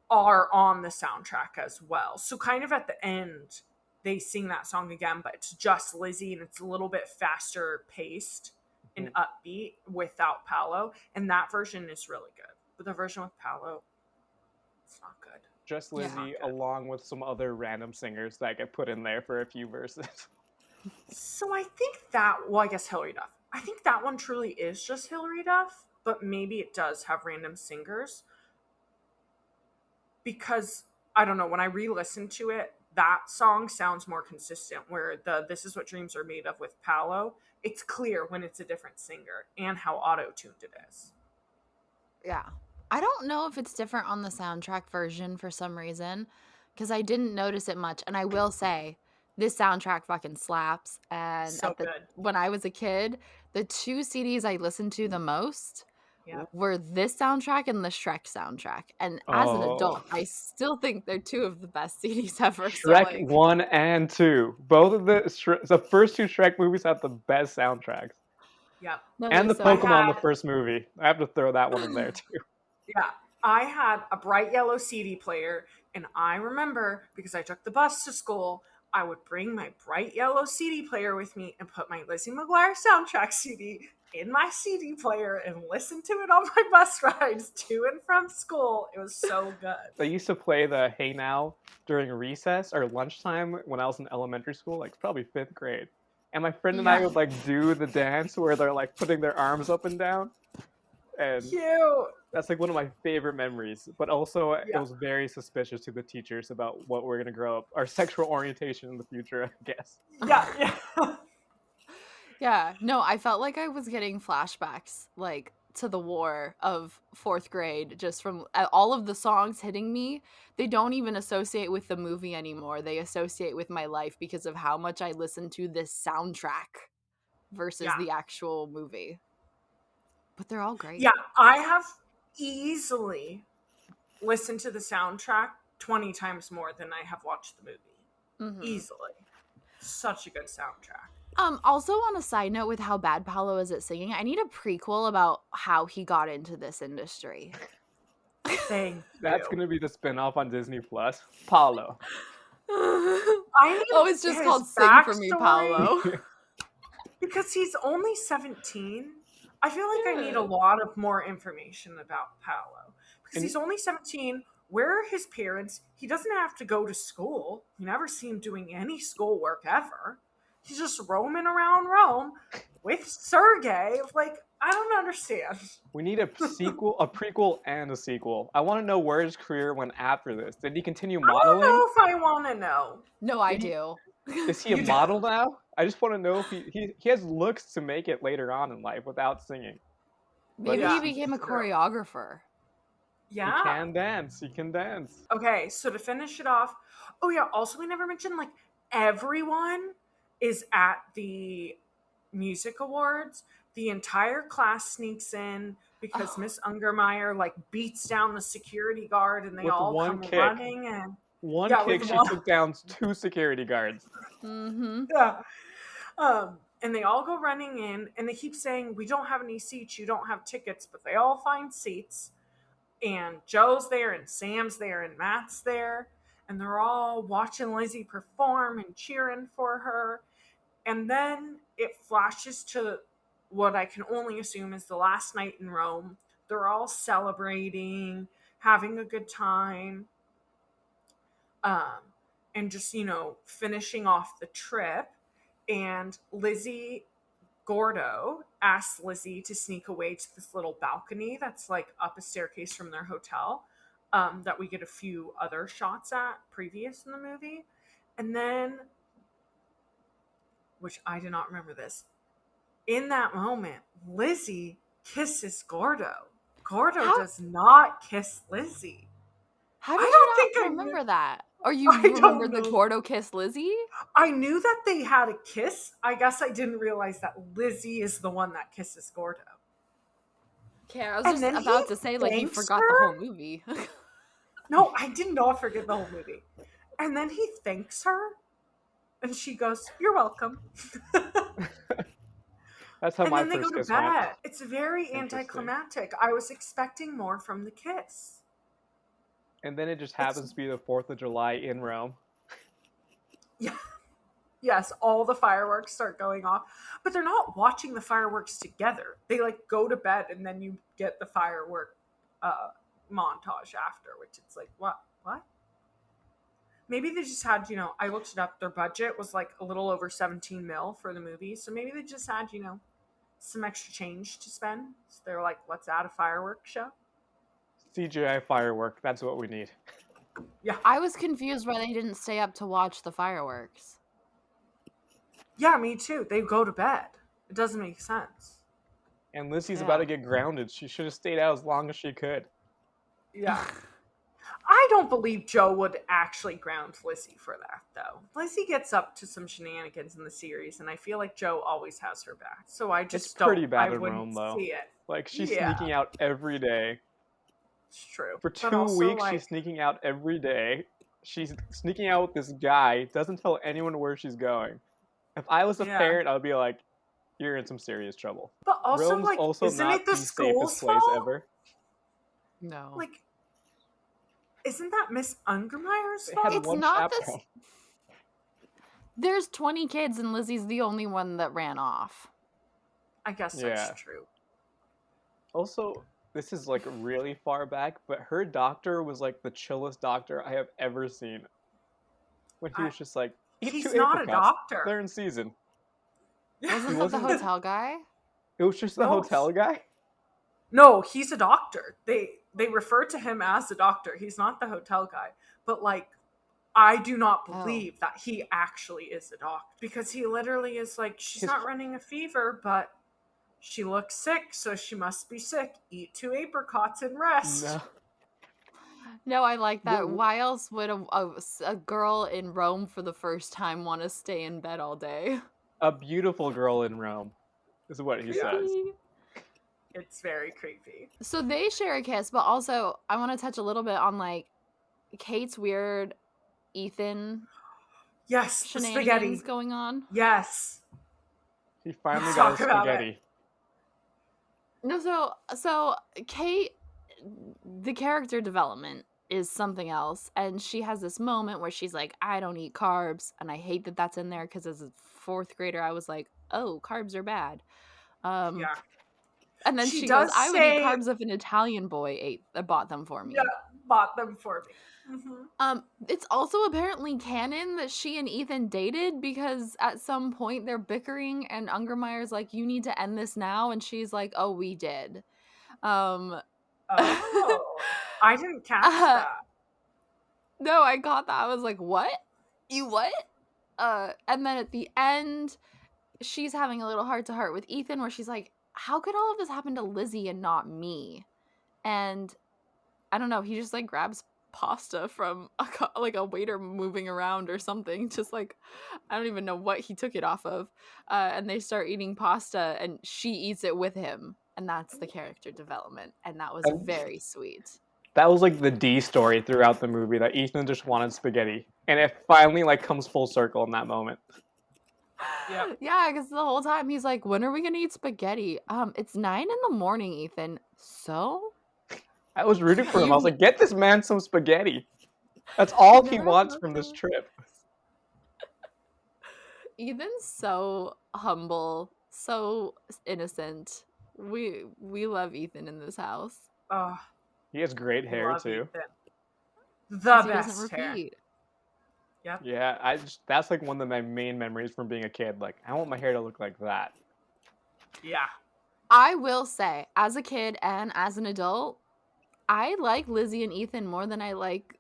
are on the soundtrack as well. So kind of at the end, they sing that song again, but it's just Lizzie and it's a little bit faster paced and upbeat without Paolo. And that version is really good. But the version with Paolo, it's not good. Just Lizzie along with some other random singers that get put in there for a few verses. So I think that, well, I guess Hilary Duff. I think that one truly is just Hilary Duff, but maybe it does have random singers. Because, I don't know, when I re-listen to it, that song sounds more consistent, where the This Is What Dreams Are Made Of with Paolo, it's clear when it's a different singer and how auto-tuned it is. Yeah. I don't know if it's different on the soundtrack version for some reason, because I didn't notice it much. And I will say, this soundtrack fucking slaps. And So good. When I was a kid, the 2 CDs I listened to the most were this soundtrack and the Shrek soundtrack. And as an adult, I still think they're 2 of the best CDs ever. Shrek 1 and 2. Both of the first 2 Shrek movies have the best soundtracks. Yeah. And the Pokemon, the first movie. I have to throw that one in there too. Yeah. I had a bright yellow CD player, and I remember, because I took the bus to school, I would bring my bright yellow CD player with me and put my Lizzie McGuire soundtrack CD in my CD player and listen to it on my bus rides to and from school. It was so good. I used to play the Hey Now during recess or lunchtime when I was in elementary school, like probably 5th grade. And my friend and I would like do the dance where they're like putting their arms up and down. And cute. That's like one of my favorite memories. But also it was very suspicious to the teachers about what we're gonna grow up, our sexual orientation in the future, I guess. Yeah. Yeah, no, I felt like I was getting flashbacks, like, to the war of 4th grade, just from all of the songs hitting me. They don't even associate with the movie anymore. They associate with my life because of how much I listened to this soundtrack versus the actual movie. But they're all great. Yeah, I have easily listened to the soundtrack 20 times more than I have watched the movie. Easily. Such a good soundtrack. Also on a side note with how bad Paolo is at singing, I need a prequel about how he got into this industry. Thank That's you. going to be the spinoff on Disney Plus. Paolo. I need Oh, it's just his called Sing for Me, backstory, Paolo. because he's only 17. I feel like I need a Yeah. lot of more information about Paolo. Because And- he's only 17. Where are his parents? He doesn't have to go to school. You never see him doing any schoolwork ever. He's just roaming around Rome with Sergey. Like, I don't understand. We need a sequel, a prequel, and a sequel. I want to know where his career went after this. Did he continue I don't modeling? know if I want to know. No, I do. Is he a You do. model now? I just want to know if he has looks to make it later on in life without singing. Maybe Yeah. he became a True. choreographer. Yeah. He can dance. He can dance. Okay, so to finish it off, oh yeah, also we never mentioned, like, everyone is at the music awards. The entire class sneaks in because Oh. Miss Ungermeyer, like, beats down the security guard, and they With all one come kick. running, and One Yeah, kick, with she one- took down 2 security guards. Mm-hmm. yeah. And they all go running in, and they keep saying, "We don't have any seats, you don't have tickets," but they all find seats. And Joe's there, and Sam's there, and Matt's there, and they're all watching Lizzie perform and cheering for her. And then it flashes to what I can only assume is the last night in Rome. They're all celebrating, having a good time, and just, finishing off the trip. And Lizzie Gordo asks Lizzie to sneak away to this little balcony that's like up a staircase from their hotel, that we get a few other shots at previous in the movie. And then, which I did not remember this, in that moment, Lizzie kisses Gordo. Gordo How- does not kiss Lizzie. How I did don't you think not I remember knew- that? Or you I don't remembered the know. Gordo kiss Lizzie? I knew that they had a kiss. I guess I didn't realize that Lizzie is the one that kisses Gordo. Okay, I was And just then about he to say, like, you thanks forgot her? the whole movie. No, I did not forget the whole movie. And then he thanks her, and she goes, "You're welcome." That's how And my then they go first to kiss bed. went. It's very Interesting. anticlimactic. I was expecting more from the kiss. And then it just happens to be the 4th of July in Rome. Yeah. Yes, all the fireworks start going off, but they're not watching the fireworks together. They like go to bed, and then you get the firework montage after, which it's like, what? Maybe they just had, I looked it up. Their budget was like a little over 17 mil for the movie, so maybe they just had, some extra change to spend. So they're like, let's add a fireworks show. CGI firework. That's what we need. I was confused why they didn't stay up to watch the fireworks. Yeah, me too. They go to bed. It doesn't make sense. And Lizzie's Yeah. about to get grounded. She should have stayed out as long as she could. Yeah. I don't believe Joe would actually ground Lizzie for that, though. Lizzie gets up to some shenanigans in the series, and I feel like Joe always has her back. So I just It's don't. pretty bad I in wouldn't Rome, though. see it. Like, she's Yeah. sneaking out every day. It's true. For But 2 also, weeks, like, she's sneaking out every day. She's sneaking out with this guy, doesn't tell anyone where she's going. If I was a Yeah. parent, I would be like, you're in some serious trouble. But also, Rome's like, also isn't not it the the school's safest place fault? ever. No. Like, isn't that Miss Ungermeyer's They fault? had It's one not this- chaperone. There's 20 kids and Lizzie's the only one that ran off. I guess Yeah. that's true. Also, this is like really far back, but her doctor was like the chillest doctor I have ever seen. When he I- was just like, eat He's 2 not a apricots. doctor. They're in season. Wasn't that the wasn't- hotel guy? It was just the No. hotel guy? No, he's a doctor. They refer to him as a doctor. He's not the hotel guy. But like, I do not Oh. believe that he actually is a doctor, because he literally is like, she's His- not running a fever, but she looks sick, so she must be sick. Eat 2 apricots and rest. No. No, I like that. Wh- Why else would a girl in Rome for the first time want to stay in bed all day? A beautiful girl in Rome, is what he Yeah. says. It's very creepy. So they share a kiss, but also I want to touch a little bit on like Kate's weird Ethan Yes, the shenanigans spaghetti. going on. Yes. He finally Let's got talk his about it. spaghetti. No, so Kate the character development is something else, and she has this moment where she's like, I don't eat carbs, and I hate that that's in there because as a fourth grader I was like, oh, carbs are bad. Yeah. And then She she goes, does I would eat say- carbs if an Italian boy bought them for me. Yeah, bought them for me. It's also apparently canon that she and Ethan dated, because at some point they're bickering and Ungermeyer's like, you need to end this now, and she's like, oh, we did. Oh, I didn't catch that. No, I got that. I was like, what? You what? And then at the end, she's having a little heart-to-heart with Ethan where she's like, how could all of this happen to Lizzie and not me? And I don't know, he just like grabs pasta from a waiter moving around or something, just like, I don't even know what he took it off of, and they start eating pasta and she eats it with him, and that's the character development, and that was very sweet. That was like the D story throughout the movie, that Ethan just wanted spaghetti, and it finally like comes full circle in that moment. Yep. Yeah, because the whole time he's like, when are we gonna eat spaghetti? It's 9 a.m, Ethan, so I was rooting for him. I was like, get this man some spaghetti. That's all he wants from this trip. Ethan's so humble, so innocent. We love Ethan in this house. Oh, He has great hair love too. Ethan. The 'Cause he best doesn't hair. repeat. Yep. Yeah, that's like one of my main memories from being a kid. Like, I want my hair to look like that. Yeah. I will say, as a kid and as an adult, I like Lizzie and Ethan more than I like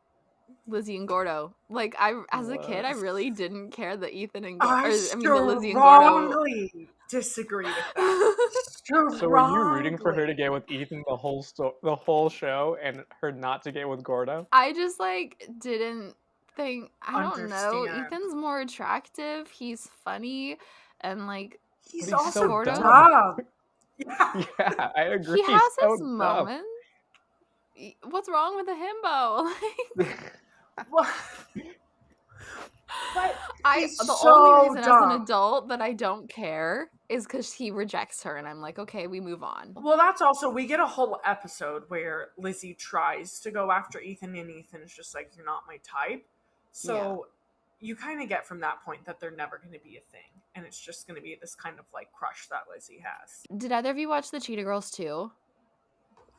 Lizzie and Gordo. Like, as a kid, I really didn't care that Ethan and I that Lizzie and Gordo. strongly disagree with that. So were you rooting for her to get with Ethan the whole show, and her not to get with Gordo? I just like didn't think. I don't know. Understand. Ethan's more attractive. He's funny, and like He's But he's also so Gordo. dumb. Yeah. Yeah, I agree. He has so his dumb. moments. What's wrong with a himbo? Well, but he's The so only reason as dumb. an adult that I don't care is because he rejects her, and I'm like, okay, we move on. Well, that's also, we get a whole episode where Lizzie tries to go after Ethan, and Ethan's just like, you're not my type. So you kind of get from that point that they're never going to be a thing. And it's just going to be this kind of like crush that Lizzie has. Did either of you watch the Cheetah Girls too?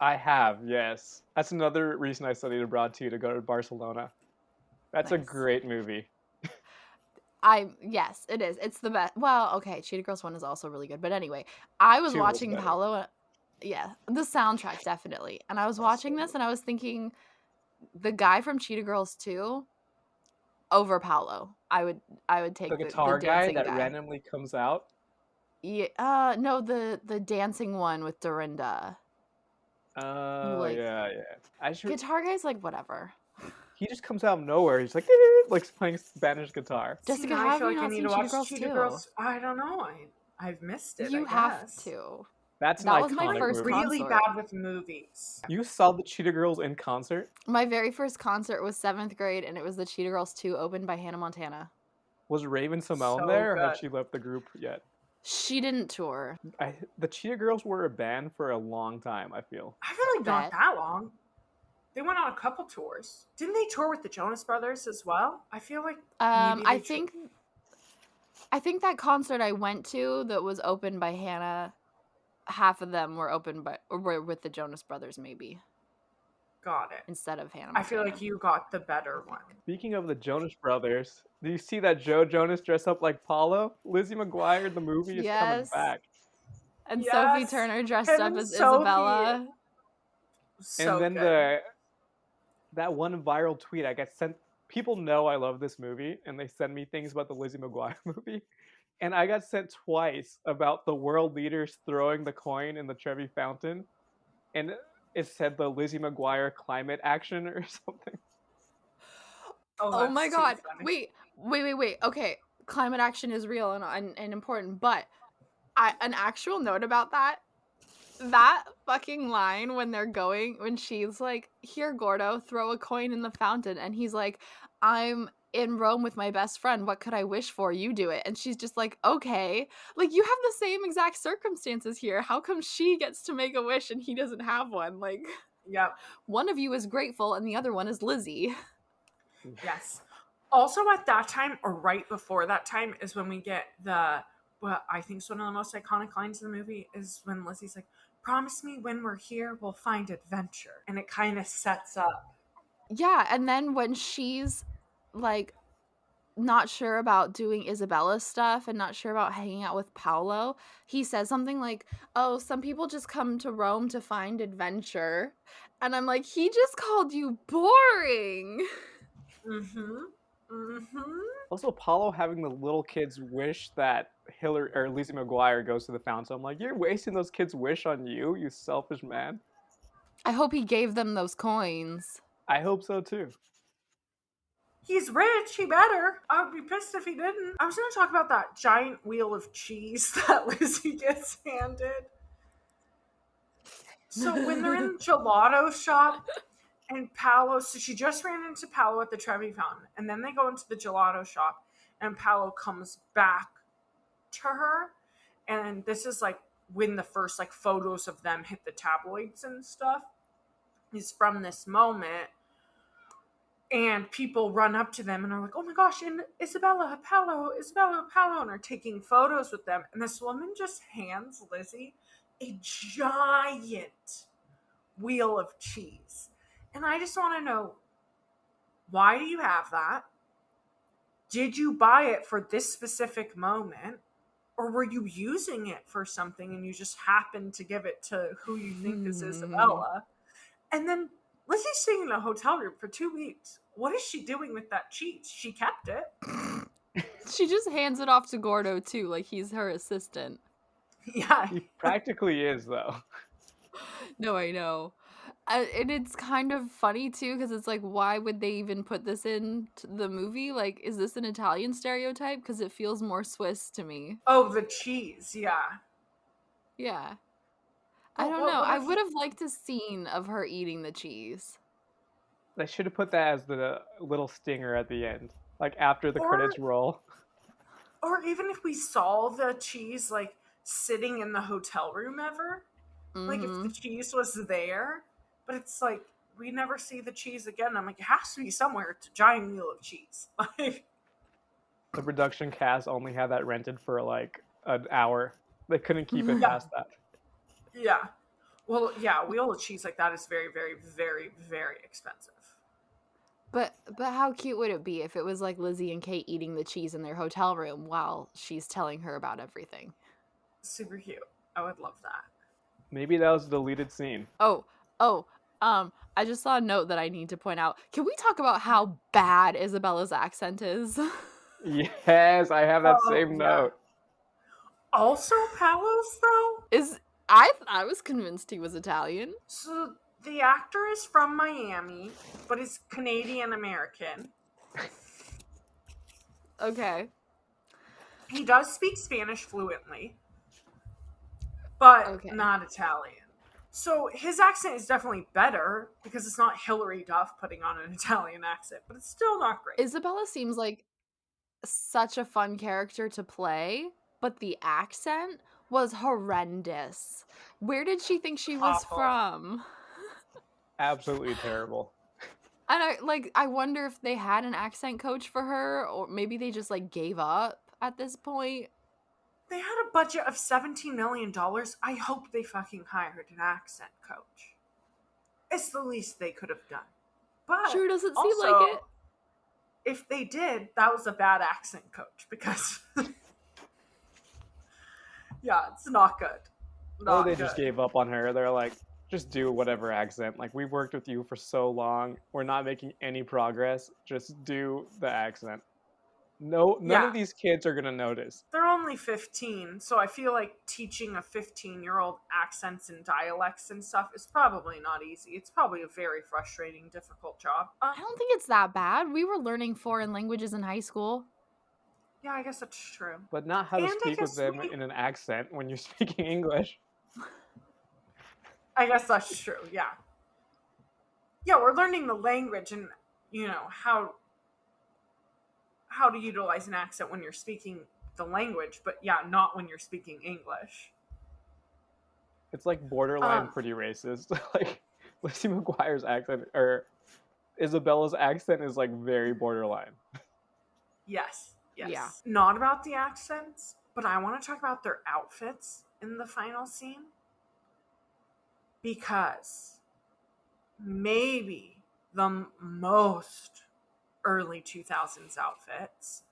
I have, yes. That's another reason I studied abroad too, to go to Barcelona. That's a Nice. great movie. Yes, it is. It's the best. Well, okay, Cheetah Girls 1 is also really good. But anyway, I was 2 was watching better. Paolo. Yeah, the soundtrack definitely. And I was watching this and I was thinking the guy from Cheetah Girls 2 over Paolo. I would take The guitar guy dancing that guy. randomly comes out. Yeah, no, the dancing one with Dorinda. Oh, like- yeah. Guitar guy's like whatever. He just comes out of nowhere. He's like playing Spanish guitar. Jessica, See, now how I have feel you like I not need seen to Cheetah watch Girls Cheetah 2? Girls. I don't know. I've missed it. You I have guess. to. That's That an was my iconic first movie. Really concert. bad with movies. You saw the Cheetah Girls in concert? My very first concert was 7th grade, and it was the Cheetah Girls 2 opened by Hannah Montana. Was Raven Simone So there, or had good. she left the group yet? She didn't tour. The Cheetah Girls were a band for a long time, I feel. I feel like not Bet. that long. They went on a couple tours. Didn't they tour with the Jonas Brothers as well? I feel like maybe I they think that concert I went to that was opened by Hannah, half of them were were with the Jonas Brothers maybe got it. instead of Hannah I feel Montana. like you got the better one. Speaking of the Jonas Brothers, do you see that Joe Jonas dressed up like Paulo? Lizzie McGuire in the movie is Yes. coming back. And Yes, Sophie Turner dressed him up and as Sophie. Isabella. So And then good. that one viral tweet I got sent. People know I love this movie, and they send me things about the Lizzie McGuire movie. And I got sent twice about the world leaders throwing the coin in the Trevi Fountain. And it said the Lizzie McGuire climate action or something. Oh that's my too god. funny. Wait. Okay. Climate action is real and important, but an actual note about that fucking line when she's like, here, Gordo, throw a coin in the fountain, and he's like, I'm in Rome with my best friend, what could I wish for? You do it. And she's just like, okay, like, you have the same exact circumstances here, how come she gets to make a wish and he doesn't have one? Like, Yep. One of you is grateful and the other one is Lizzie. Yes. Also at that time, or right before that time, is when we get what I think is one of the most iconic lines in the movie is when Lizzie's like, promise me when we're here, we'll find adventure. And it kind of sets up. Yeah, and then when she's like not sure about doing Isabella's stuff and not sure about hanging out with Paolo, he says something like, oh, some people just come to Rome to find adventure. And I'm like, he just called you boring. Also, Apollo having the little kids wish that Hillary or Lizzie McGuire goes to the fountain. So I'm like, you're wasting those kids' wish on you selfish man. I hope he gave them those coins. I hope so too. He's rich, he better. I would be pissed if he didn't. I was going to talk about that giant wheel of cheese that Lizzie gets handed. So when they're in the gelato shop, and Paolo, so she just ran into Paolo at the Trevi Fountain, and then they go into the gelato shop, and Paolo comes back to her, and this is like when the first like photos of them hit the tabloids and stuff is from this moment, and people run up to them and are like, oh my gosh, and Isabella, Paolo, and are taking photos with them, and this woman just hands Lizzie a giant wheel of cheese. And I just want to know, why do you have that? Did you buy it for this specific moment? Or were you using it for something and you just happened to give it to who you think is Isabella? And then Lizzie's staying in a hotel room for 2 weeks. What is she doing with that cheese? She kept it. She just hands it off to Gordo too, like he's her assistant. Yeah. He practically is, though. No, I know. And it's kind of funny too, because it's like, why would they even put this in the movie? Like, is this an Italian stereotype? Because it feels more Swiss to me. Oh, the cheese, yeah. Yeah. I don't know. I would have liked a scene of her eating the cheese. They should have put that as the little stinger at the end, like after the credits roll. Or even if we saw the cheese, like, sitting in the hotel room ever. Like, if the cheese was there, but it's like, we never see the cheese again. I'm like, it has to be somewhere. It's a giant wheel of cheese. Like, the production cast only had that rented for like an hour. They couldn't keep it past that. Yeah. Well, yeah, wheel of cheese like that is very, very, very, very expensive. But how cute would it be if it was like Lizzie and Kate eating the cheese in their hotel room while she's telling her about everything? Super cute. I would love that. Maybe that was a deleted scene. I just saw a note that I need to point out. Can we talk about how bad Isabella's accent is? Yes, I have that same note. Also, Paolo's, though? I was convinced he was Italian. So, the actor is from Miami, but is Canadian-American. Okay. He does speak Spanish fluently, but not Italian. So his accent is definitely better because it's not Hilary Duff putting on an Italian accent, but it's still not great. Isabella seems like such a fun character to play, but the accent was horrendous. Where did she think she was from? Absolutely terrible. And I wonder if they had an accent coach for her, or maybe they just like gave up at this point. They had a budget of $17 million. I hope they fucking hired an accent coach. It's the least they could have done. But sure doesn't also, seem like it. If they did, that was a bad accent coach because yeah, it's not good. They just gave up on her. They're like, just do whatever accent. Like, we've worked with you for so long. We're not making any progress. Just do the accent. None of these kids are going to notice. They're only 15, so I feel like teaching a 15-year-old accents and dialects and stuff is probably not easy. It's probably a very frustrating, difficult job. I don't think it's that bad. We were learning foreign languages in high school. Yeah, I guess that's true. But not how to speak with them in an accent when you're speaking English. I guess that's true, yeah. Yeah, we're learning the language and, how to utilize an accent when you're speaking the language, but yeah, not when you're speaking English. It's like borderline pretty racist. Like, Lizzie McGuire's accent, or Isabella's accent, is like very borderline. Yes. Yeah. Not about the accents, but I want to talk about their outfits in the final scene. Because maybe the most early 2000s outfits,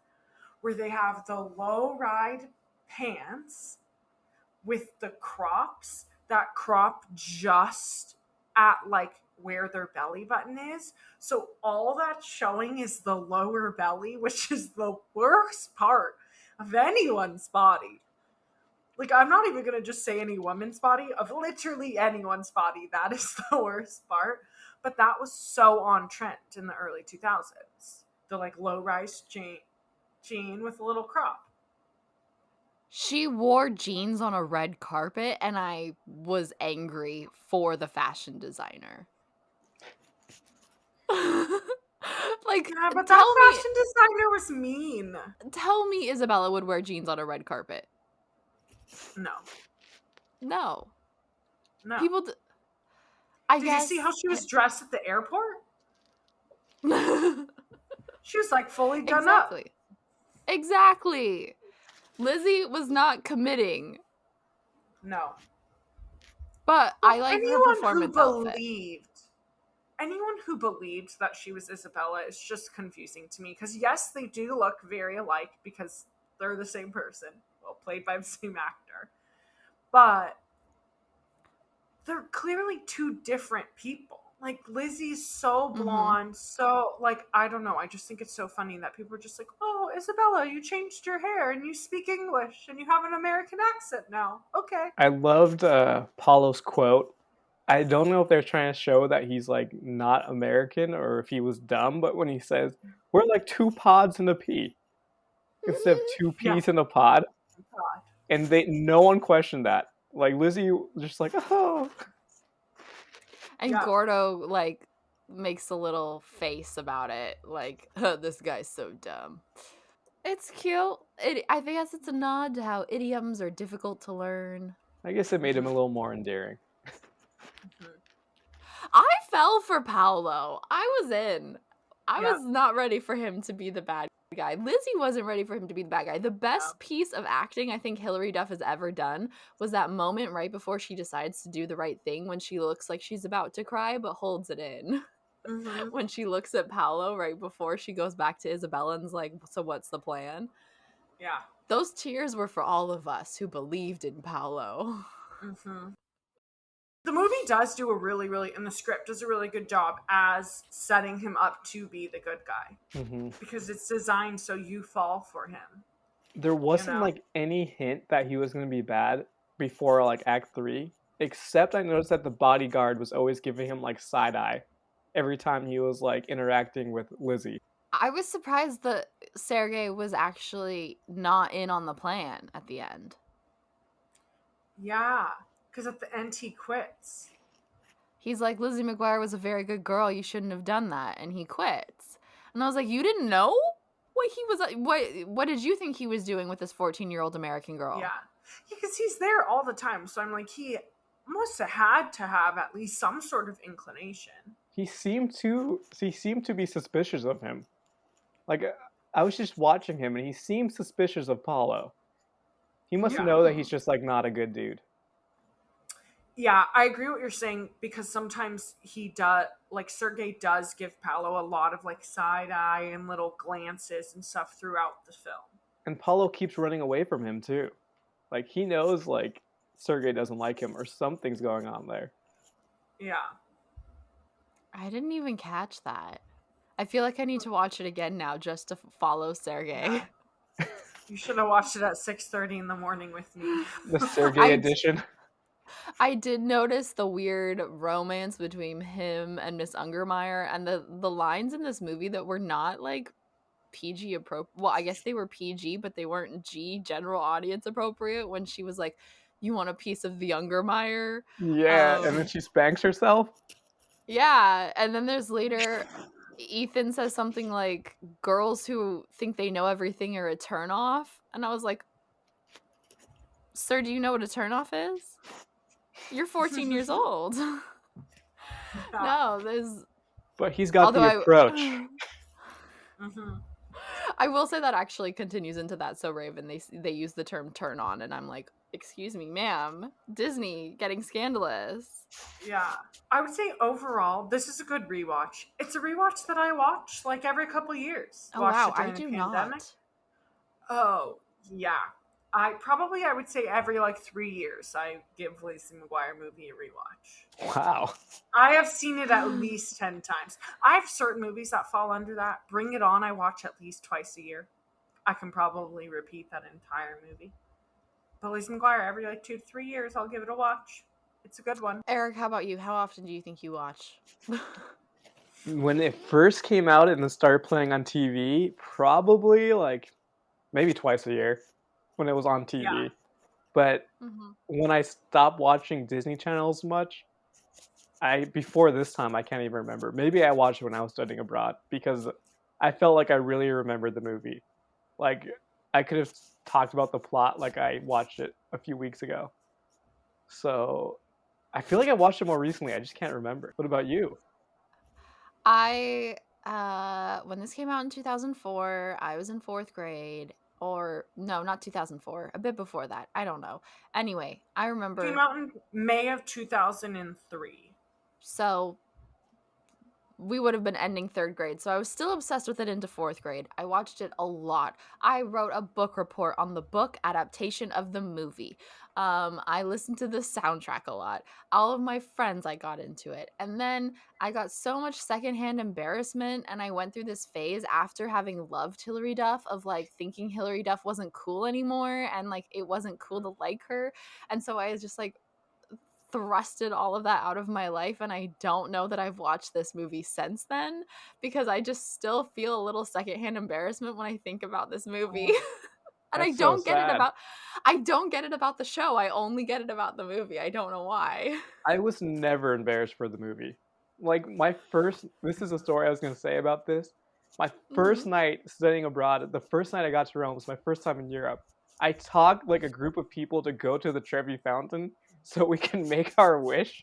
where they have the low ride pants with the crops that crop just at like where their belly button is. So all that's showing is the lower belly, which is the worst part of anyone's body. Like, I'm not even going to just say any woman's body, of literally anyone's body. That is the worst part. But that was so on trend in the early 2000s. The like low rise jean with a little crop. She wore jeans on a red carpet, and I was angry for the fashion designer. Like, Yeah, but that fashion designer was mean. Tell me Isabella would wear jeans on a red carpet. No. People Did you see how she was dressed at the airport? She was like fully done up. Exactly. Lizzie was not committing. No. But I like her performance outfit. Anyone who believed that she was Isabella is just confusing to me. Because yes, they do look very alike because they're the same person. Well, played by the same actor. But they're clearly two different people. Like, Lizzie's so blonde, so, like, I don't know. I just think it's so funny that people are just like, oh, Isabella, you changed your hair and you speak English and you have an American accent now. Okay. I loved Paulo's quote. I don't know if they're trying to show that he's, like, not American or if he was dumb, but when he says, we're like two pods in a pea instead of two peas in a pod. God. And no one questioned that. Like, Lizzie just like, oh. And Gordo, like, makes a little face about it. Like, this guy's so dumb. It's cute. I guess it's a nod to how idioms are difficult to learn. I guess it made him a little more endearing. I fell for Paolo. I was in. I was not ready for him to be the bad guy. Lizzie wasn't ready for him to be the bad guy. The best piece of acting I think Hilary Duff has ever done was that moment right before she decides to do the right thing when she looks like she's about to cry but holds it in. When she looks at Paolo right before she goes back to Isabella and's like, so what's the plan? Yeah. Those tears were for all of us who believed in Paolo. The movie does do and the script does a really good job as setting him up to be the good guy. Because it's designed so you fall for him. There wasn't, like, any hint that he was going to be bad before, like, Act 3. Except I noticed that the bodyguard was always giving him, like, side-eye every time he was, like, interacting with Lizzie. I was surprised that Sergei was actually not in on the plan at the end. Yeah. Because at the end, he quits. He's like, Lizzie McGuire was a very good girl. You shouldn't have done that. And he quits. And I was like, you didn't know what he was? What did you think he was doing with this 14-year-old American girl? Yeah. Because he's there all the time. So I'm like, he must have had to have at least some sort of inclination. He seemed to be suspicious of him. Like, I was just watching him, and he seemed suspicious of Paulo. He must know that he's just, like, not a good dude. Yeah, I agree with what you're saying, because sometimes Sergei does give Paolo a lot of, like, side-eye and little glances and stuff throughout the film. And Paulo keeps running away from him, too. Like, he knows, like, Sergei doesn't like him or something's going on there. Yeah. I didn't even catch that. I feel like I need to watch it again now just to follow Sergei. Yeah. You should have watched it at 6:30 in the morning with me. The Sergei edition. I did notice the weird romance between him and Miss Ungermeyer, and the lines in this movie that were not, like, PG appropriate. Well, I guess they were PG, but they weren't general audience appropriate, when she was like, you want a piece of the Ungermeyer? Yeah, and then she spanks herself. Yeah, and then there's later, Ethan says something like, girls who think they know everything are a turnoff. And I was like, sir, do you know what a turnoff is? You're 14 years old. No, there's. But he's got Although the approach. I will say that actually continues into That's So Raven. They use the term turn on, and I'm like, excuse me, ma'am, Disney getting scandalous. Yeah. I would say overall, this is a good rewatch. It's a rewatch that I watch like every couple years. Oh Watched wow, it during I the do pandemic. not. Oh, yeah. I would say every like 3 years I give Lizzie McGuire movie a rewatch. Wow. I have seen it at least 10 times. I have certain movies that fall under that. Bring It On, I watch at least twice a year. I can probably repeat that entire movie. But Lizzie McGuire, every like 2 to 3 years, I'll give it a watch. It's a good one. Eric, how about you? How often do you think you watch? When it first came out and then started playing on TV, probably like maybe twice a year when it was on TV. Yeah. But when I stopped watching Disney channels much, before this time, I can't even remember. Maybe I watched it when I was studying abroad because I felt like I really remembered the movie. Like, I could have talked about the plot like I watched it a few weeks ago. So, I feel like I watched it more recently. I just can't remember. What about you? I when this came out in 2004, I was in 4th grade. Or no, not 2004, a bit before that. I don't know. Anyway, I remember. Came out in May of 2003. So we would have been ending 3rd grade. So I was still obsessed with it into 4th grade. I watched it a lot. I wrote a book report on the book adaptation of the movie. I listened to the soundtrack a lot. All of my friends, I got into it. And then I got so much secondhand embarrassment, and I went through this phase after having loved Hilary Duff of like thinking Hilary Duff wasn't cool anymore, and like it wasn't cool to like her. And so I was just like thrusted all of that out of my life, and I don't know that I've watched this movie since then because I just still feel a little secondhand embarrassment when I think about this movie. And I don't get it about the show. I only get it about the movie. I don't know why. I was never embarrassed for the movie. Like, this is a story I was going to say about this. My first night studying abroad, the first night I got to Rome was my first time in Europe. I talked like a group of people to go to the Trevi Fountain so we can make our wish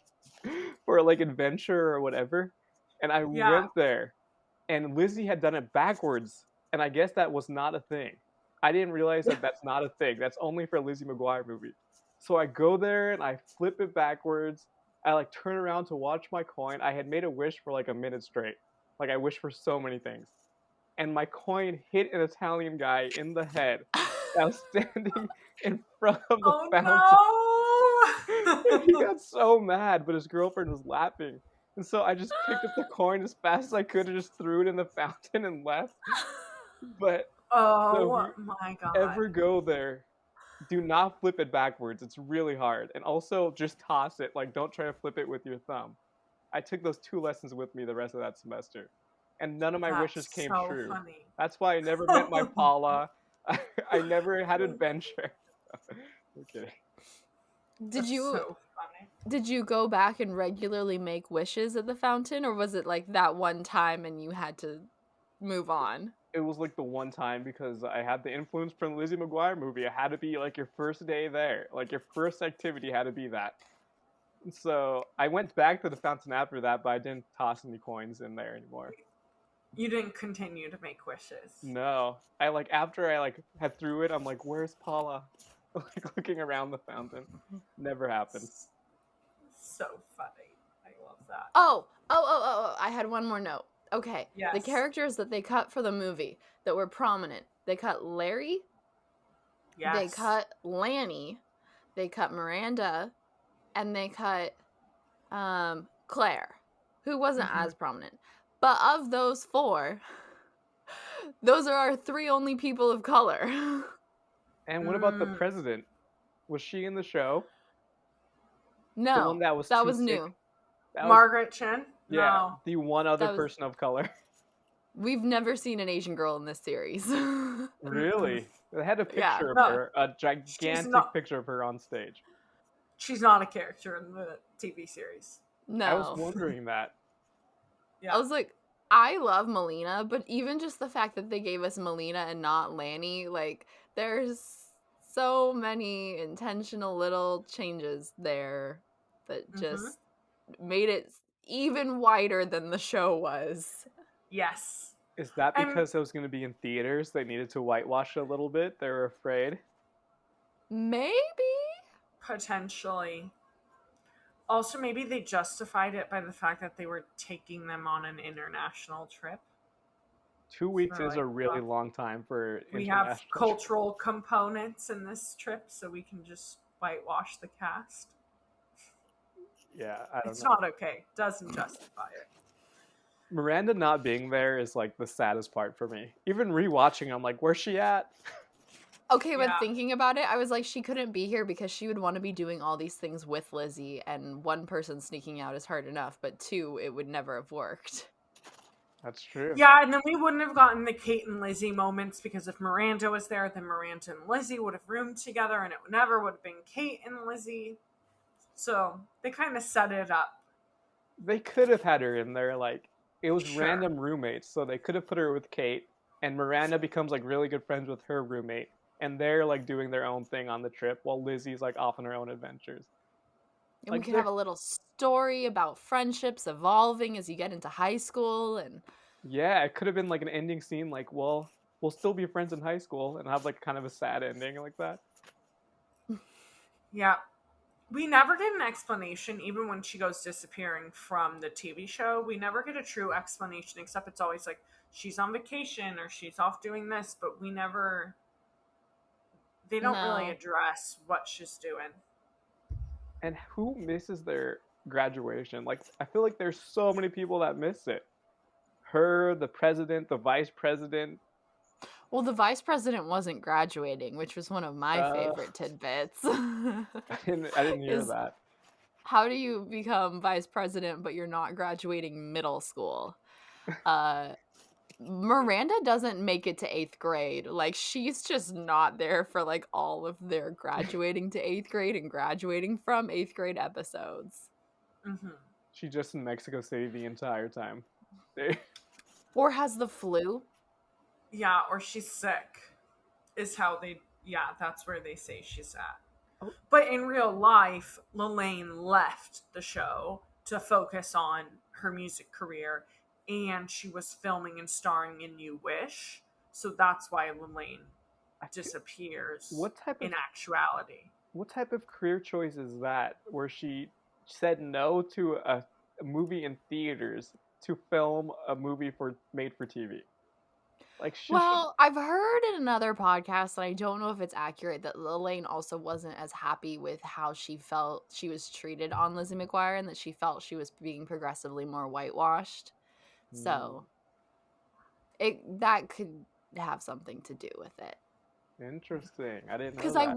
for like adventure or whatever. And I went there, and Lizzie had done it backwards, and I guess that was not a thing. I didn't realize that that's not a thing. That's only for a Lizzie McGuire movie. So I go there and I flip it backwards. I like turn around to watch my coin. I had made a wish for like a minute straight. Like I wished for so many things. And my coin hit an Italian guy in the head that was standing in front of the fountain. No! And he got so mad, but his girlfriend was laughing. And so I just picked up the coin as fast as I could and just threw it in the fountain and left. But oh my god. Ever go there, do not flip it backwards. It's really hard. And also just toss it. Like, don't try to flip it with your thumb. I took those 2 lessons with me the rest of that semester. And none of my wishes came true. Funny. That's why I never met my Paula. I never had adventure. Okay. Did you go back and regularly make wishes at the fountain, or was it like that one time and you had to move on? It was like the one time because I had the influence from the Lizzie McGuire movie. It had to be like your first day there. Like your first activity had to be that. So I went back to the fountain after that, but I didn't toss any coins in there anymore. You didn't continue to make wishes. No. After I had threw it, I'm like, where's Paula? Like looking around the fountain. Never happened. So funny. I love that. Oh, I had one more note. Okay, yes. The characters that they cut for the movie that were prominent. They cut Larry. Yes. They cut Lanny. They cut Miranda. And they cut Claire, who wasn't as prominent. But of those 4, those are our 3 only people of color. And what about the president? Was she in the show? No, the one that was new. Margaret Chen? Yeah, no. The one other person of color. We've never seen an Asian girl in this series. Really? They had a picture of her, a gigantic picture of her on stage. She's not a character in the TV series. No. I was wondering that. Yeah. I was like, I love Melina, but even just the fact that they gave us Melina and not Lanny, like, there's so many intentional little changes there that just made it even whiter than the show was. Yes. Is that I'm- because it was going to be in theaters? They needed to whitewash it a little bit. They were afraid. Maybe. Potentially. Also, maybe they justified it by the fact that they were taking them on an international trip. 2 weeks They're is like, a really "Well, long time for we international. have cultural components in this trip, so we can just whitewash the cast. Yeah, I don't It's know. not okay. Doesn't justify it. Miranda not being there is like the saddest part for me. Even rewatching, I'm like, where's she at? Okay, but Yeah. thinking about it, I was like, she couldn't be here because she would want to be doing all these things with Lizzie, and one person sneaking out is hard enough, but two, it would never have worked. That's true. Yeah, and then we wouldn't have gotten the Kate and Lizzie moments because if Miranda was there, then Miranda and Lizzie would have roomed together and it never would have been Kate and Lizzie. So they kind of set it up. They could have had her in there, like, it was Sure. random roommates, so they could have put her with Kate, and Miranda becomes like really good friends with her roommate, and they're like doing their own thing on the trip while Lizzie's like off on her own adventures. And Like, we could have a little story about friendships evolving as you get into high school, and Yeah, it could have been like an ending scene, like, well, we'll still be friends in high school, and have like kind of a sad ending like that. Yeah. We never get an explanation, even when she goes disappearing from the TV show. We never get a true explanation, except it's always like she's on vacation or she's off doing this, but we never. They don't really No. address what she's doing. And who misses their graduation? Like, I feel like there's so many people that miss it. Her, the president, the vice president. well, the vice president wasn't graduating, which was one of my favorite tidbits. I didn't hear Is- that. How do you become vice president but you're not graduating middle school? Miranda doesn't make it to 8th grade. Like, she's just not there for like all of their graduating to 8th grade and graduating from 8th grade episodes. Mm-hmm. She's just in Mexico City the entire time. Or has the flu. Yeah, or she's sick, is how they. Yeah, that's where they say she's at. Oh. But in real life, Lelaine left the show to focus on her music career, and she was filming and starring in You Wish. So that's why Lelaine disappears What type of in actuality. What type of career choice is that? Where she said no to a movie in theaters to film a movie made for TV. Like, Well, I've heard in another podcast, and I don't know if it's accurate, that Lelaine also wasn't as happy with how she felt she was treated on Lizzie McGuire, and that she felt she was being progressively more whitewashed. So that could have something to do with it. Interesting. I didn't know Because that.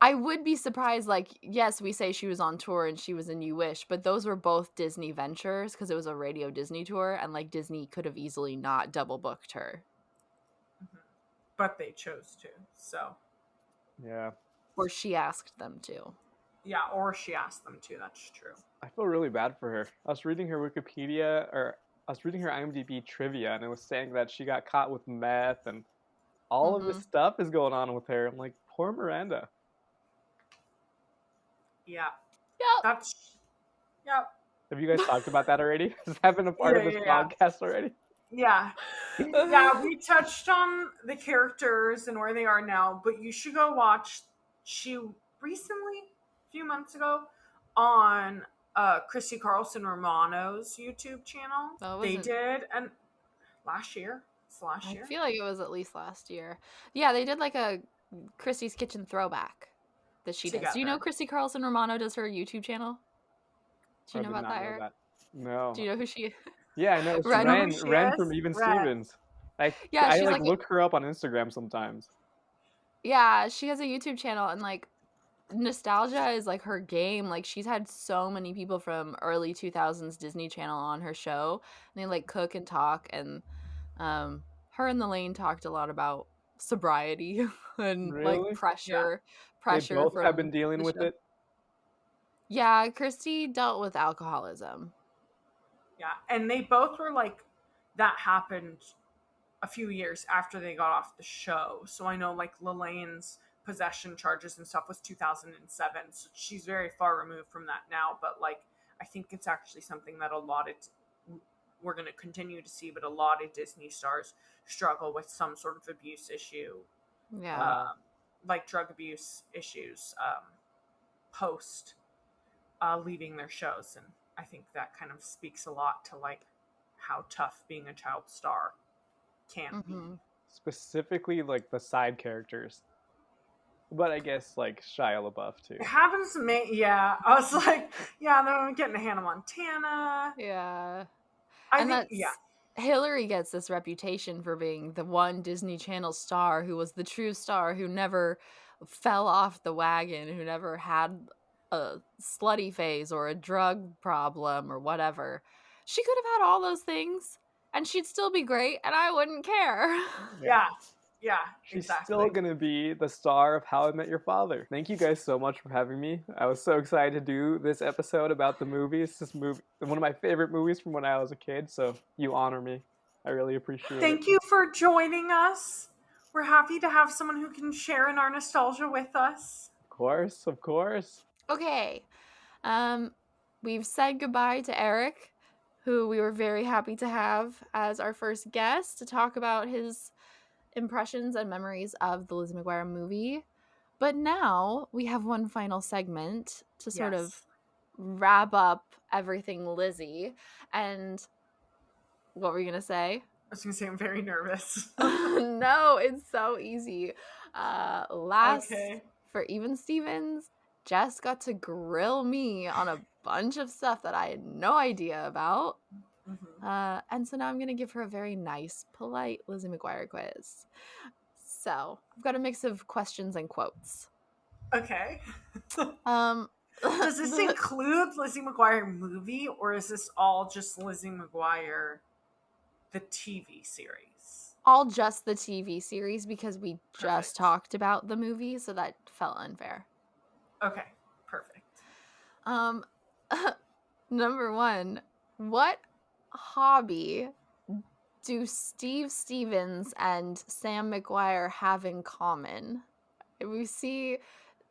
I would be surprised, like, yes, we say she was on tour and she was in You Wish, but those were both Disney ventures because it was a Radio Disney tour, and like Disney could have easily not double booked her. Mm-hmm. But they chose to. So. Yeah. Or she asked them to. Yeah, or she asked them to. That's true. I feel really bad for her. I was reading her Wikipedia, or I was reading her IMDb trivia, and it was saying that she got caught with meth, and all of this stuff is going on with her. I'm like, poor Miranda. Yeah. Yep. Yep. Have you guys talked about that already? Has that been a part of this podcast already? Yeah. Yeah, we touched on the characters and where they are now, but you should go watch. She recently, a few months ago, on Christy Carlson Romano's YouTube channel. They did, and last year. It's last year. I feel like it was at least last year. Yeah, they did like a Christy's Kitchen throwback that she does. Do you know Christy Carlson Romano does her YouTube channel? Do you know about that, Eric? No. Do you know who she is? Yeah, I know. It's Ren from Even Stevens. I like look her up on Instagram sometimes. Yeah, she has a YouTube channel, and like nostalgia is like her game. Like, she's had so many people from early 2000s Disney Channel on her show, and they like cook and talk, and her and Lelaine talked a lot about sobriety and like pressure. They both have been dealing with it. Yeah, Christy dealt with alcoholism. Yeah, and they both were like, that happened a few years after they got off the show. So I know like Lelaine's possession charges and stuff was 2007. So she's very far removed from that now. But like, I think it's actually something that we're going to continue to see, but a lot of Disney stars struggle with some sort of abuse issue, Yeah. like drug abuse issues, post leaving their shows. And I think that kind of speaks a lot to like how tough being a child star can be. Specifically, like the side characters. But I guess like Shia LaBeouf too. It happens to me. Yeah, I was like, yeah, then I'm getting to Hannah Montana. Yeah. I And think, that's yeah. Hillary gets this reputation for being the one Disney Channel star who was the true star, who never fell off the wagon, who never had a slutty phase or a drug problem or whatever. She could have had all those things and she'd still be great and I wouldn't care. Yeah, She's exactly. still gonna be the star of How I Met Your Father. Thank you guys so much for having me. I was so excited to do this episode about the movies. This movie, one of my favorite movies from when I was a kid. So you honor me. I really appreciate it. Thank you for joining us. We're happy to have someone who can share in our nostalgia with us. Of course. Okay. We've said goodbye to Eric, who we were very happy to have as our first guest to talk about his impressions and memories of the Lizzie McGuire movie. But now we have one final segment to sort of wrap up everything Lizzie. And what were you going to say? I was going to say I'm very nervous. No, it's so easy. For Even Stevens, Jess got to grill me on a bunch of stuff that I had no idea about. And so now I'm going to give her a very nice, polite Lizzie McGuire quiz. So I've got a mix of questions and quotes. Okay. Does this include Lizzie McGuire movie, or is this all just Lizzie McGuire, the TV series? All just the TV series, because we just talked about the movie, so that felt unfair. Okay, perfect. Number one, what hobby do Steve Stevens and Sam McGuire have in common? We see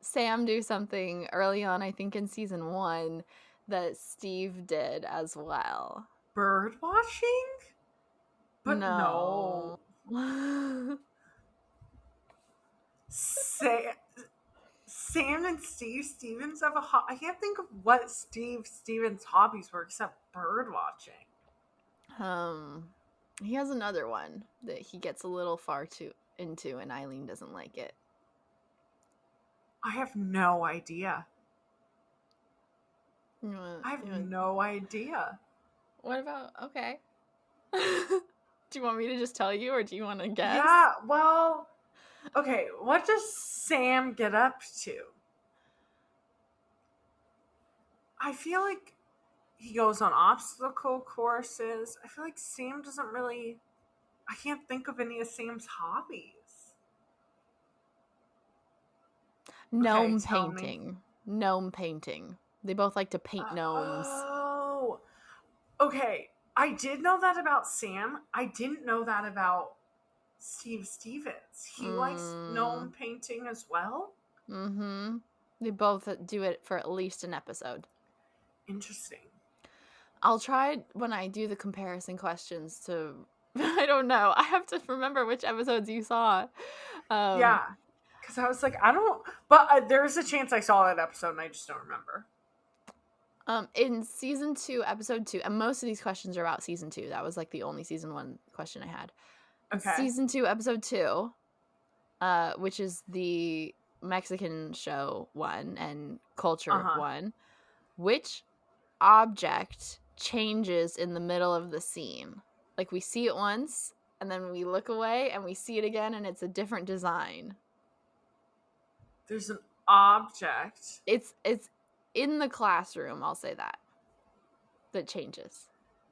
Sam do something early on, I think in season 1, that Steve did as well. Bird watching? But no. Sam and Steve Stevens have a I can't think of what Steve Stevens' hobbies were except bird watching. He has another one that he gets a little far too into, and Eileen doesn't like it. I have no idea. I have no idea. What about, okay. Do you want me to just tell you, or do you want to guess? Yeah, well, okay, what does Sam get up to? I feel like he goes on obstacle courses. I feel like Sam doesn't really... I can't think of any of Sam's hobbies. Gnome painting. Gnome painting. They both like to paint gnomes. Oh, okay. I did know that about Sam. I didn't know that about Steve Stevens. He likes gnome painting as well? Mm-hmm. They both do it for at least an episode. Interesting. I'll try when I do the comparison questions to... I don't know. I have to remember which episodes you saw. Yeah. Because I was like, I don't... But there's a chance I saw that episode and I just don't remember. In season 2, episode 2, and most of these questions are about season 2. That was like the only season 1 question I had. Okay. Season 2, episode 2, which is the Mexican show one and culture one. Which object changes in the middle of the scene? Like, we see it once, and then we look away, and we see it again, and it's a different design. There's an object. It's in the classroom, I'll say that changes.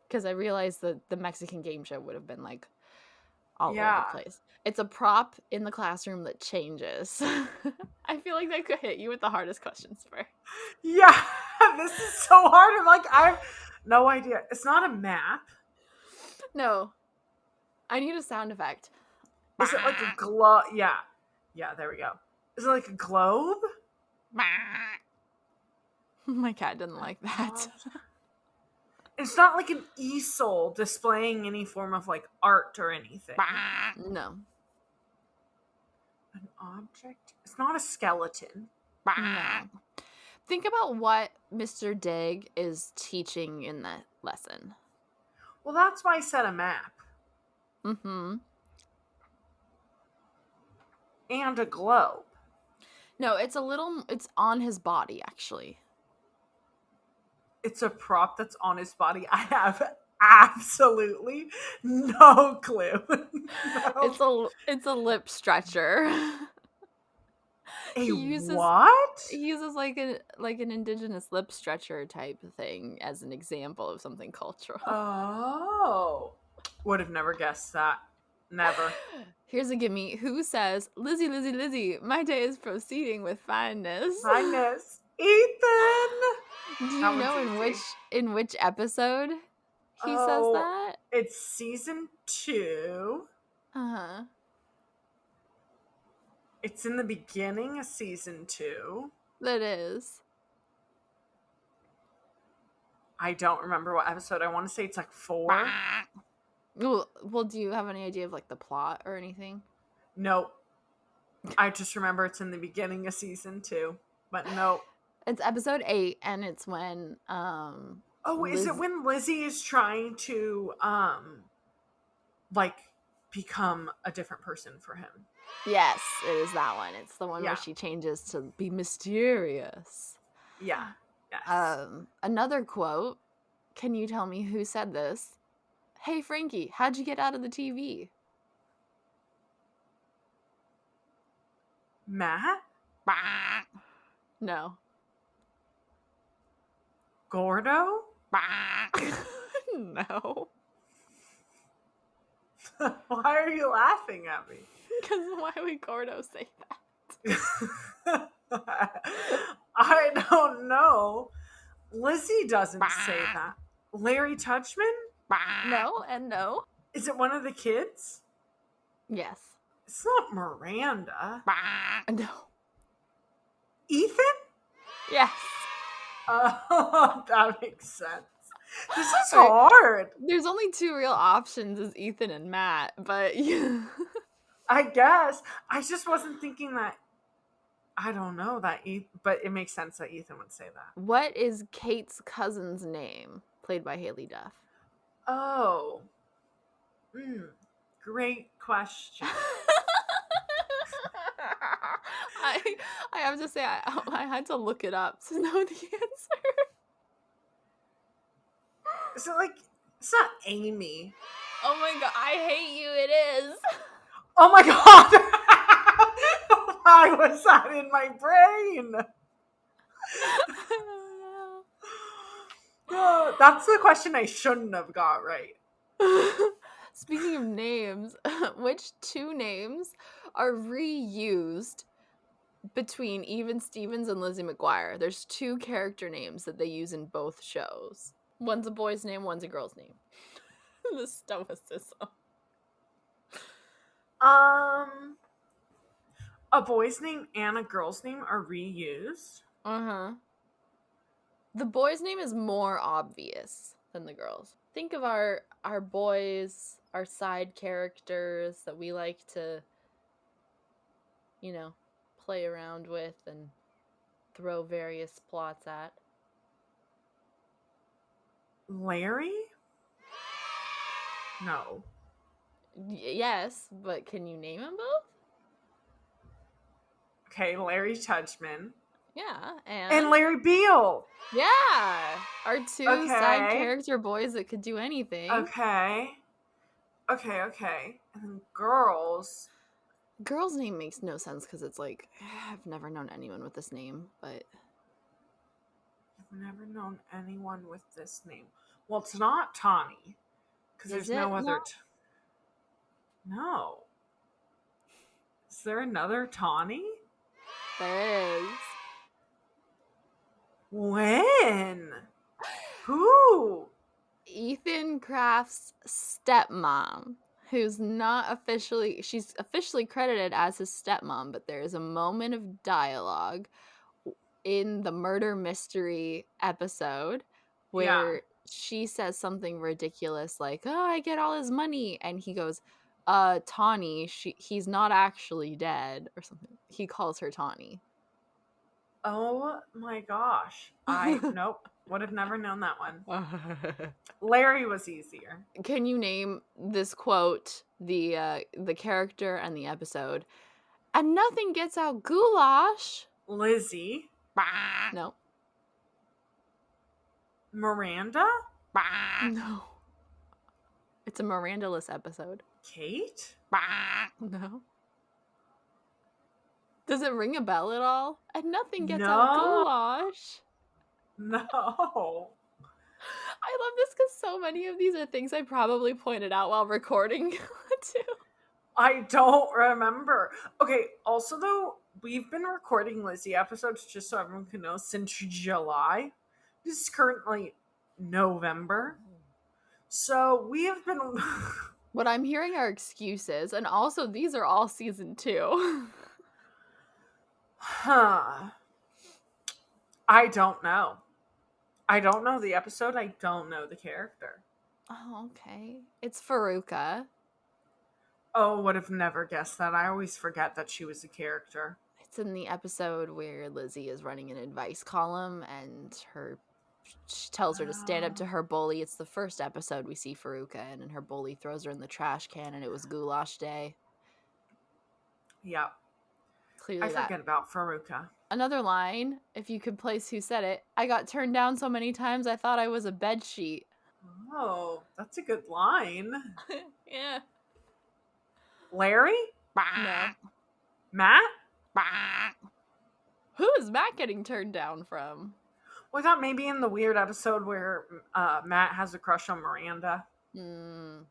Because I realized that the Mexican game show would have been, like, all over the place. It's a prop in the classroom that changes. I feel like that could hit you with the hardest questions for. Yeah, this is so hard. I'm like, I have no idea. It's not a map. No. I need a sound effect. Is it like a globe? Yeah. Yeah, there we go. Is it like a globe? My cat didn't like that. Object. It's not like an easel displaying any form of like art or anything. No. An object? It's not a skeleton. No. Think about what Mr. Dig is teaching in that lesson. Well, that's why I said a map. Mm-hmm. And a globe. No, it's on his body, actually. It's a prop that's on his body. I have absolutely no clue. No. It's a lip stretcher. A He uses like an indigenous lip stretcher type thing as an example of something cultural. Oh. Would have never guessed that. Never. Here's a gimme. Who says, Lizzie, Lizzie, Lizzie, my day is proceeding with fineness? Fineness. Ethan! Do you That know one's in which episode he says that? It's season 2. Uh-huh. It's in the beginning of season 2. That is. I don't remember what episode. I want to say it's like 4. Well, do you have any idea of like the plot or anything? Nope. I just remember it's in the beginning of season 2. But nope. It's episode 8, and it's when is it when Lizzie is trying to like become a different person for him? Yes, it is that one. It's the one Yeah. where she changes to be mysterious. Yeah. Yes. Another quote. Can you tell me who said this? Hey, Frankie, how'd you get out of the TV? Matt? No. Gordo? No. Why are you laughing at me? Because why would Gordo say that? I don't know. Lizzie doesn't say that. Larry Touchman? No and no. Is it one of the kids? Yes. It's not Miranda. No. Ethan? Yes. Oh, that makes sense. This is Right. hard. There's only 2 real options as Ethan and Matt, but yeah. I guess. I just wasn't thinking that. I don't know that, but it makes sense that Ethan would say that. What is Kate's cousin's name, played by Haley Duff? Oh. Great question. I have to say, I had to look it up to know the answer. Is it like, it's not Amy. Oh my god, I hate you, it is. Oh my god! Why was that in my brain? Oh, that's the question I shouldn't have got right. Speaking of names, which 2 names are reused between Even Stevens and Lizzie McGuire? There's 2 character names that they use in both shows. One's a boy's name, one's a girl's name. The stoicism. A boy's name and a girl's name are reused. Uh-huh. The boy's name is more obvious than the girl's. Think of our boys, our side characters that we like to, play around with and throw various plots at. Larry? No. Yes, but can you name them both? Okay, Larry Touchman. Yeah, And Larry Beale. Yeah, our 2 side Okay. character boys that could do anything. Okay. And then girls. Girl's name makes no sense because it's like, I've never known anyone with this name, but... I've never known anyone with this name. Well, it's not Tawny. Because Is there's no it? other... No. Is there another Tawny? There is. When? Who? Ethan Kraft's stepmom, who's she's officially credited as his stepmom, but there is a moment of dialogue in the murder mystery episode where she says something ridiculous like, "Oh, I get all his money," and he goes, Tawny, he's not actually dead," or something. He calls her Tawny. Oh my gosh. Nope. Would have never known that one. Larry was easier. Can you name this quote, the character and the episode? "And nothing gets out goulash." Lizzie. No. Miranda? No. It's a Miranda-less episode. Kate? No. Does it ring a bell at all? "And nothing gets No. out goulash." No. I love this because so many of these are things I probably pointed out while recording too. I don't remember. Okay, also though, we've been recording Lizzie episodes, just so everyone can know, since July. This is currently November. So we have been... What I'm hearing are excuses, and also these are all season 2. Huh. I don't know. I don't know the episode. I don't know the character. Oh, okay. It's Faruka. Oh, would have never guessed that. I always forget that she was a character. It's in the episode where Lizzie is running an advice column and she tells her to stand up to her bully. It's the first episode we see Faruka in, and her bully throws her in the trash can, and it was goulash day. Yeah. Clearly I forget about Faruka. Another line, if you could place who said it: "I got turned down so many times I thought I was a bedsheet." Oh, that's a good line. Yeah. Larry? No. Matt? Who is Matt getting turned down from? Well, I thought maybe in the weird episode where Matt has a crush on Miranda. Then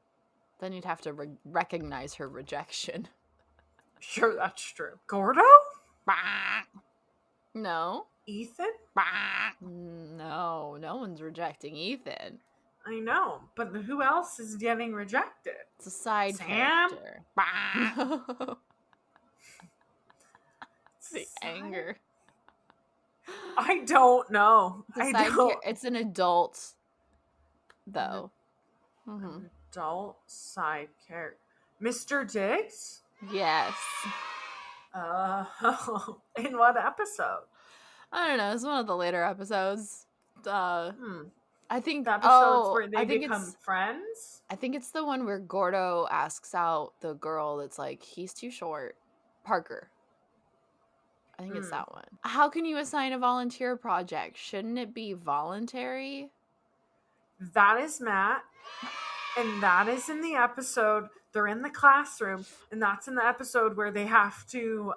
you'd have to recognize her rejection. Sure, that's true. Gordo? No. Ethan? No, no one's rejecting Ethan. I know, but who else is getting rejected? It's a side Sam? character. The anger. I don't know. It's an adult, though. Mm-hmm. Adult side character. Mr. Diggs? Yes. In what episode? I don't know. It's one of the later episodes. I think the episodes where they become it's friends. I think it's the one where Gordo asks out the girl that's like, "He's too short." Parker. I think it's that one. How can you assign a volunteer project? Shouldn't it be voluntary? That is Matt, and that is in the episode. They're in the classroom, and that's in the episode where they have to.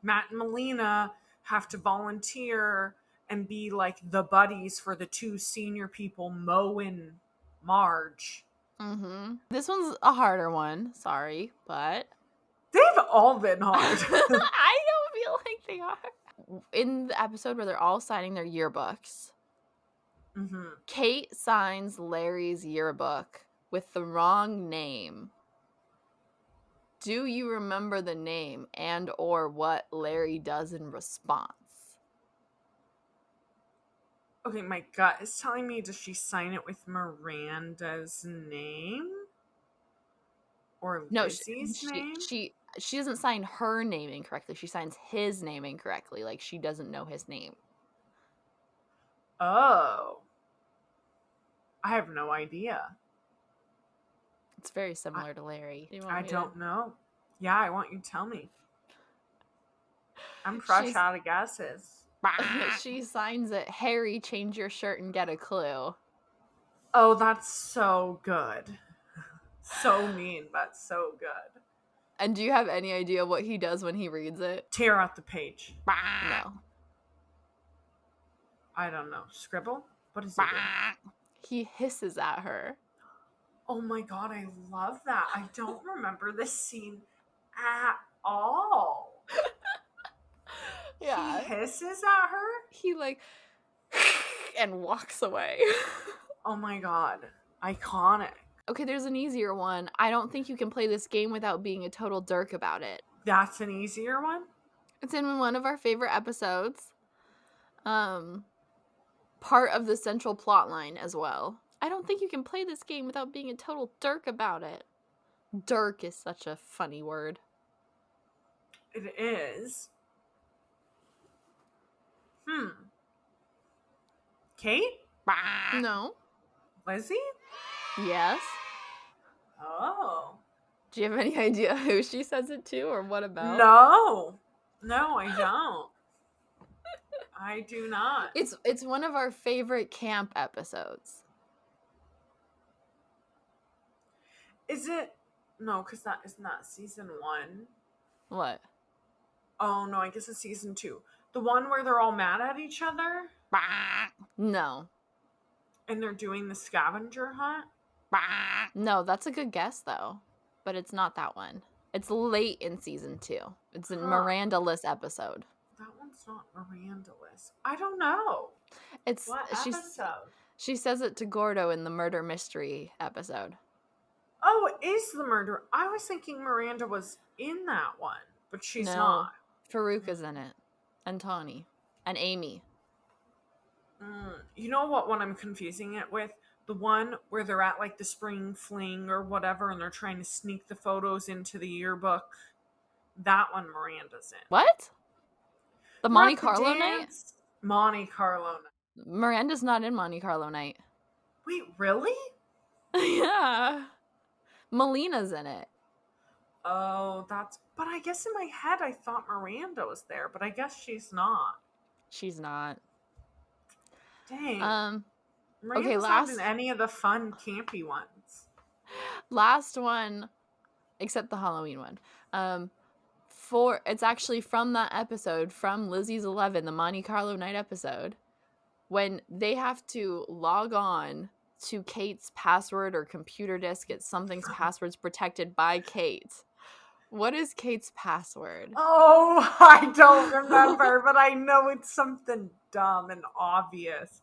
Matt and Melina have to volunteer and be like the buddies for the two senior people, Mo and Marge. Mm-hmm. This one's a harder one. Sorry, but they've all been hard. I don't feel like they are. In the episode where they're all signing their yearbooks, Kate signs Larry's yearbook with the wrong name. Do you remember the name and or what Larry does in response? Okay, my gut is telling me, does she sign it with Miranda's name? Or Lizzie's name? She doesn't sign her name incorrectly. She signs his name incorrectly. Like, she doesn't know his name. Oh. I have no idea. It's very similar to Larry. I don't know. Yeah, I want you to tell me. I'm fresh out of guesses. She signs it, "Harry, change your shirt and get a clue." Oh, that's so good. So mean, but so good. And do you have any idea what he does when he reads it? Tear out the page. No. I don't know. Scribble? What is he doing? He hisses at her. Oh my god, I love that. I don't remember this scene at all. Yeah. He hisses at her? He like and walks away. Oh my god. Iconic. Okay, there's an easier one. I don't think you can play this game without being a total dirk about it. That's an easier one? It's in one of our favorite episodes. Part of the central plot line as well. I don't think you can play this game without being a total dirk about it. Dirk is such a funny word. It is. Kate? No. Lizzie? Yes. Oh. Do you have any idea who she says it to or what about? No, I don't. I do not. It's one of our favorite camp episodes. Is it? No, because that is not season 1. What? Oh, no, I guess it's season 2. The one where they're all mad at each other? No. And they're doing the scavenger hunt? No, that's a good guess, though. But it's not that one. It's late in season 2. It's a Miranda-less episode. That one's not Miranda-less. I don't know. It's what episode? She says it to Gordo in the murder mystery episode. Oh, it is the murder. I was thinking Miranda was in that one, but she's not. Farouk is in it. And Tawny. And Amy. You know what one I'm confusing it with? The one where they're at like the spring fling or whatever and they're trying to sneak the photos into the yearbook. That one Miranda's in. What? The Monte Carlo night? Monte Carlo night. Miranda's not in Monte Carlo night. Wait, really? Yeah. Melina's in it. Oh, but I guess in my head I thought Miranda was there, but I guess she's not. She's not. Dang. Miranda's okay, not in any of the fun campy ones. Last one, except the Halloween one. It's actually from that episode, from Lizzie's 11, the Monte Carlo night episode, when they have to log on to Kate's password or computer disk. Something's password's protected by Kate. What is Kate's password? Oh, I don't remember, but I know it's something dumb and obvious.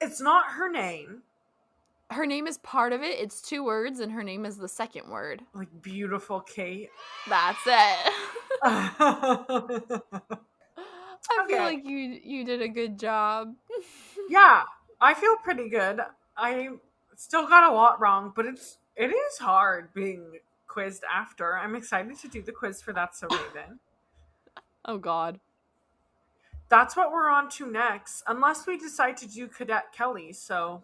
It's not her name. Her name is part of it. It's 2 words, and her name is the second word. Like beautiful Kate. That's it. I Okay. feel like you did a good job. Yeah, I feel pretty good. I still got a lot wrong, but it is hard being quizzed after. I'm excited to do the quiz for That's So Raven. Oh God. That's what we're on to next, unless we decide to do Cadet Kelly. So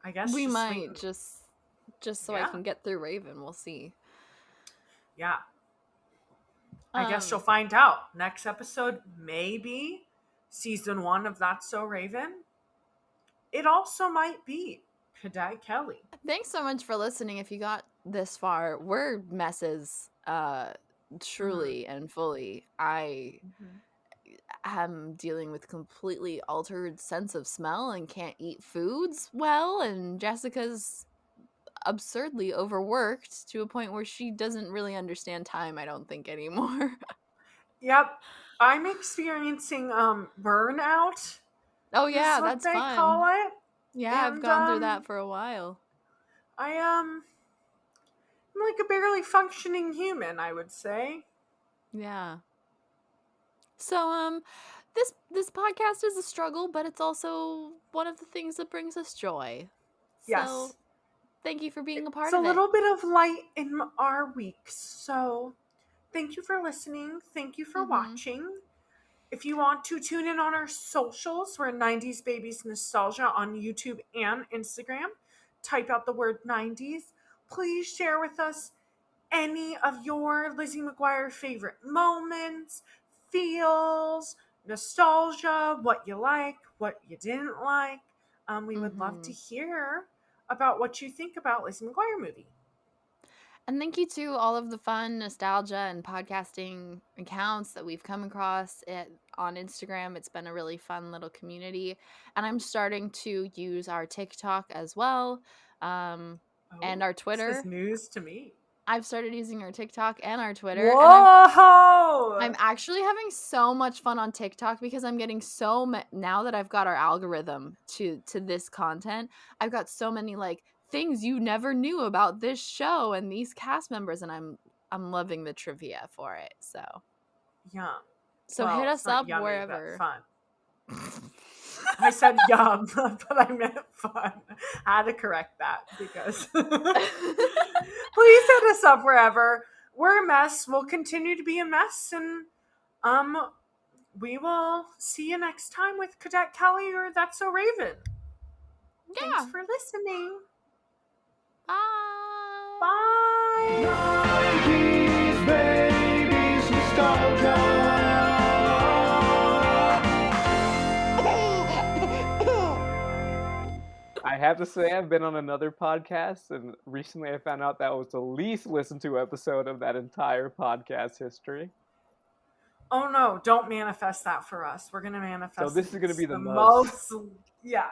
I guess we might just so Yeah. I can get through Raven. We'll see. Yeah. I guess you'll find out. Next episode, maybe season 1 of That's So Raven. It also might be Cadet Kelly. Thanks so much for listening. If you got this far, we're messes, truly and fully. I am dealing with completely altered sense of smell and can't eat foods well, and Jessica's absurdly overworked to a point where she doesn't really understand time, I don't think, anymore. Yep. I'm experiencing burnout. Oh yeah, is what that's they fun. call it. Yeah, I've And, gone through that for a while. I'm like a barely functioning human, I would say. Yeah. So this podcast is a struggle, but it's also one of the things that brings us joy. Yes. So thank you for being a part It's of a it. little bit of light in our week. So thank you for listening. Thank you for watching. If you want to tune in on our socials, we're 90s Babies Nostalgia on YouTube and Instagram. Type out the word 90s. Please share with us any of your Lizzie McGuire favorite moments, feels, nostalgia, what you like, what you didn't like. We would love to hear about what you think about Lizzie McGuire movie. And thank you to all of the fun nostalgia and podcasting accounts that we've come across on Instagram. It's been a really fun little community. And I'm starting to use our TikTok as well, and our Twitter. This is news to me. I've started using our TikTok and our Twitter. Whoa! I'm actually having so much fun on TikTok because I'm getting now that I've got our algorithm to this content, I've got so many like things you never knew about this show and these cast members, and I'm I'm loving the trivia for it. So Yum. So Well, hit it's us not up yummy, but wherever. fun. I said yum, but I meant fun. I had to correct that because please hit us up wherever. We're a mess. We'll continue to be a mess, and we will see you next time with Cadet Kelly or That's So Raven. Thanks for listening. Bye. Bye. 90s babies nostalgia. I have to say, I've been on another podcast, and recently I found out that was the least listened to episode of that entire podcast history. Oh no, don't manifest that for us. We're going to manifest So this is going to be the most. Yeah.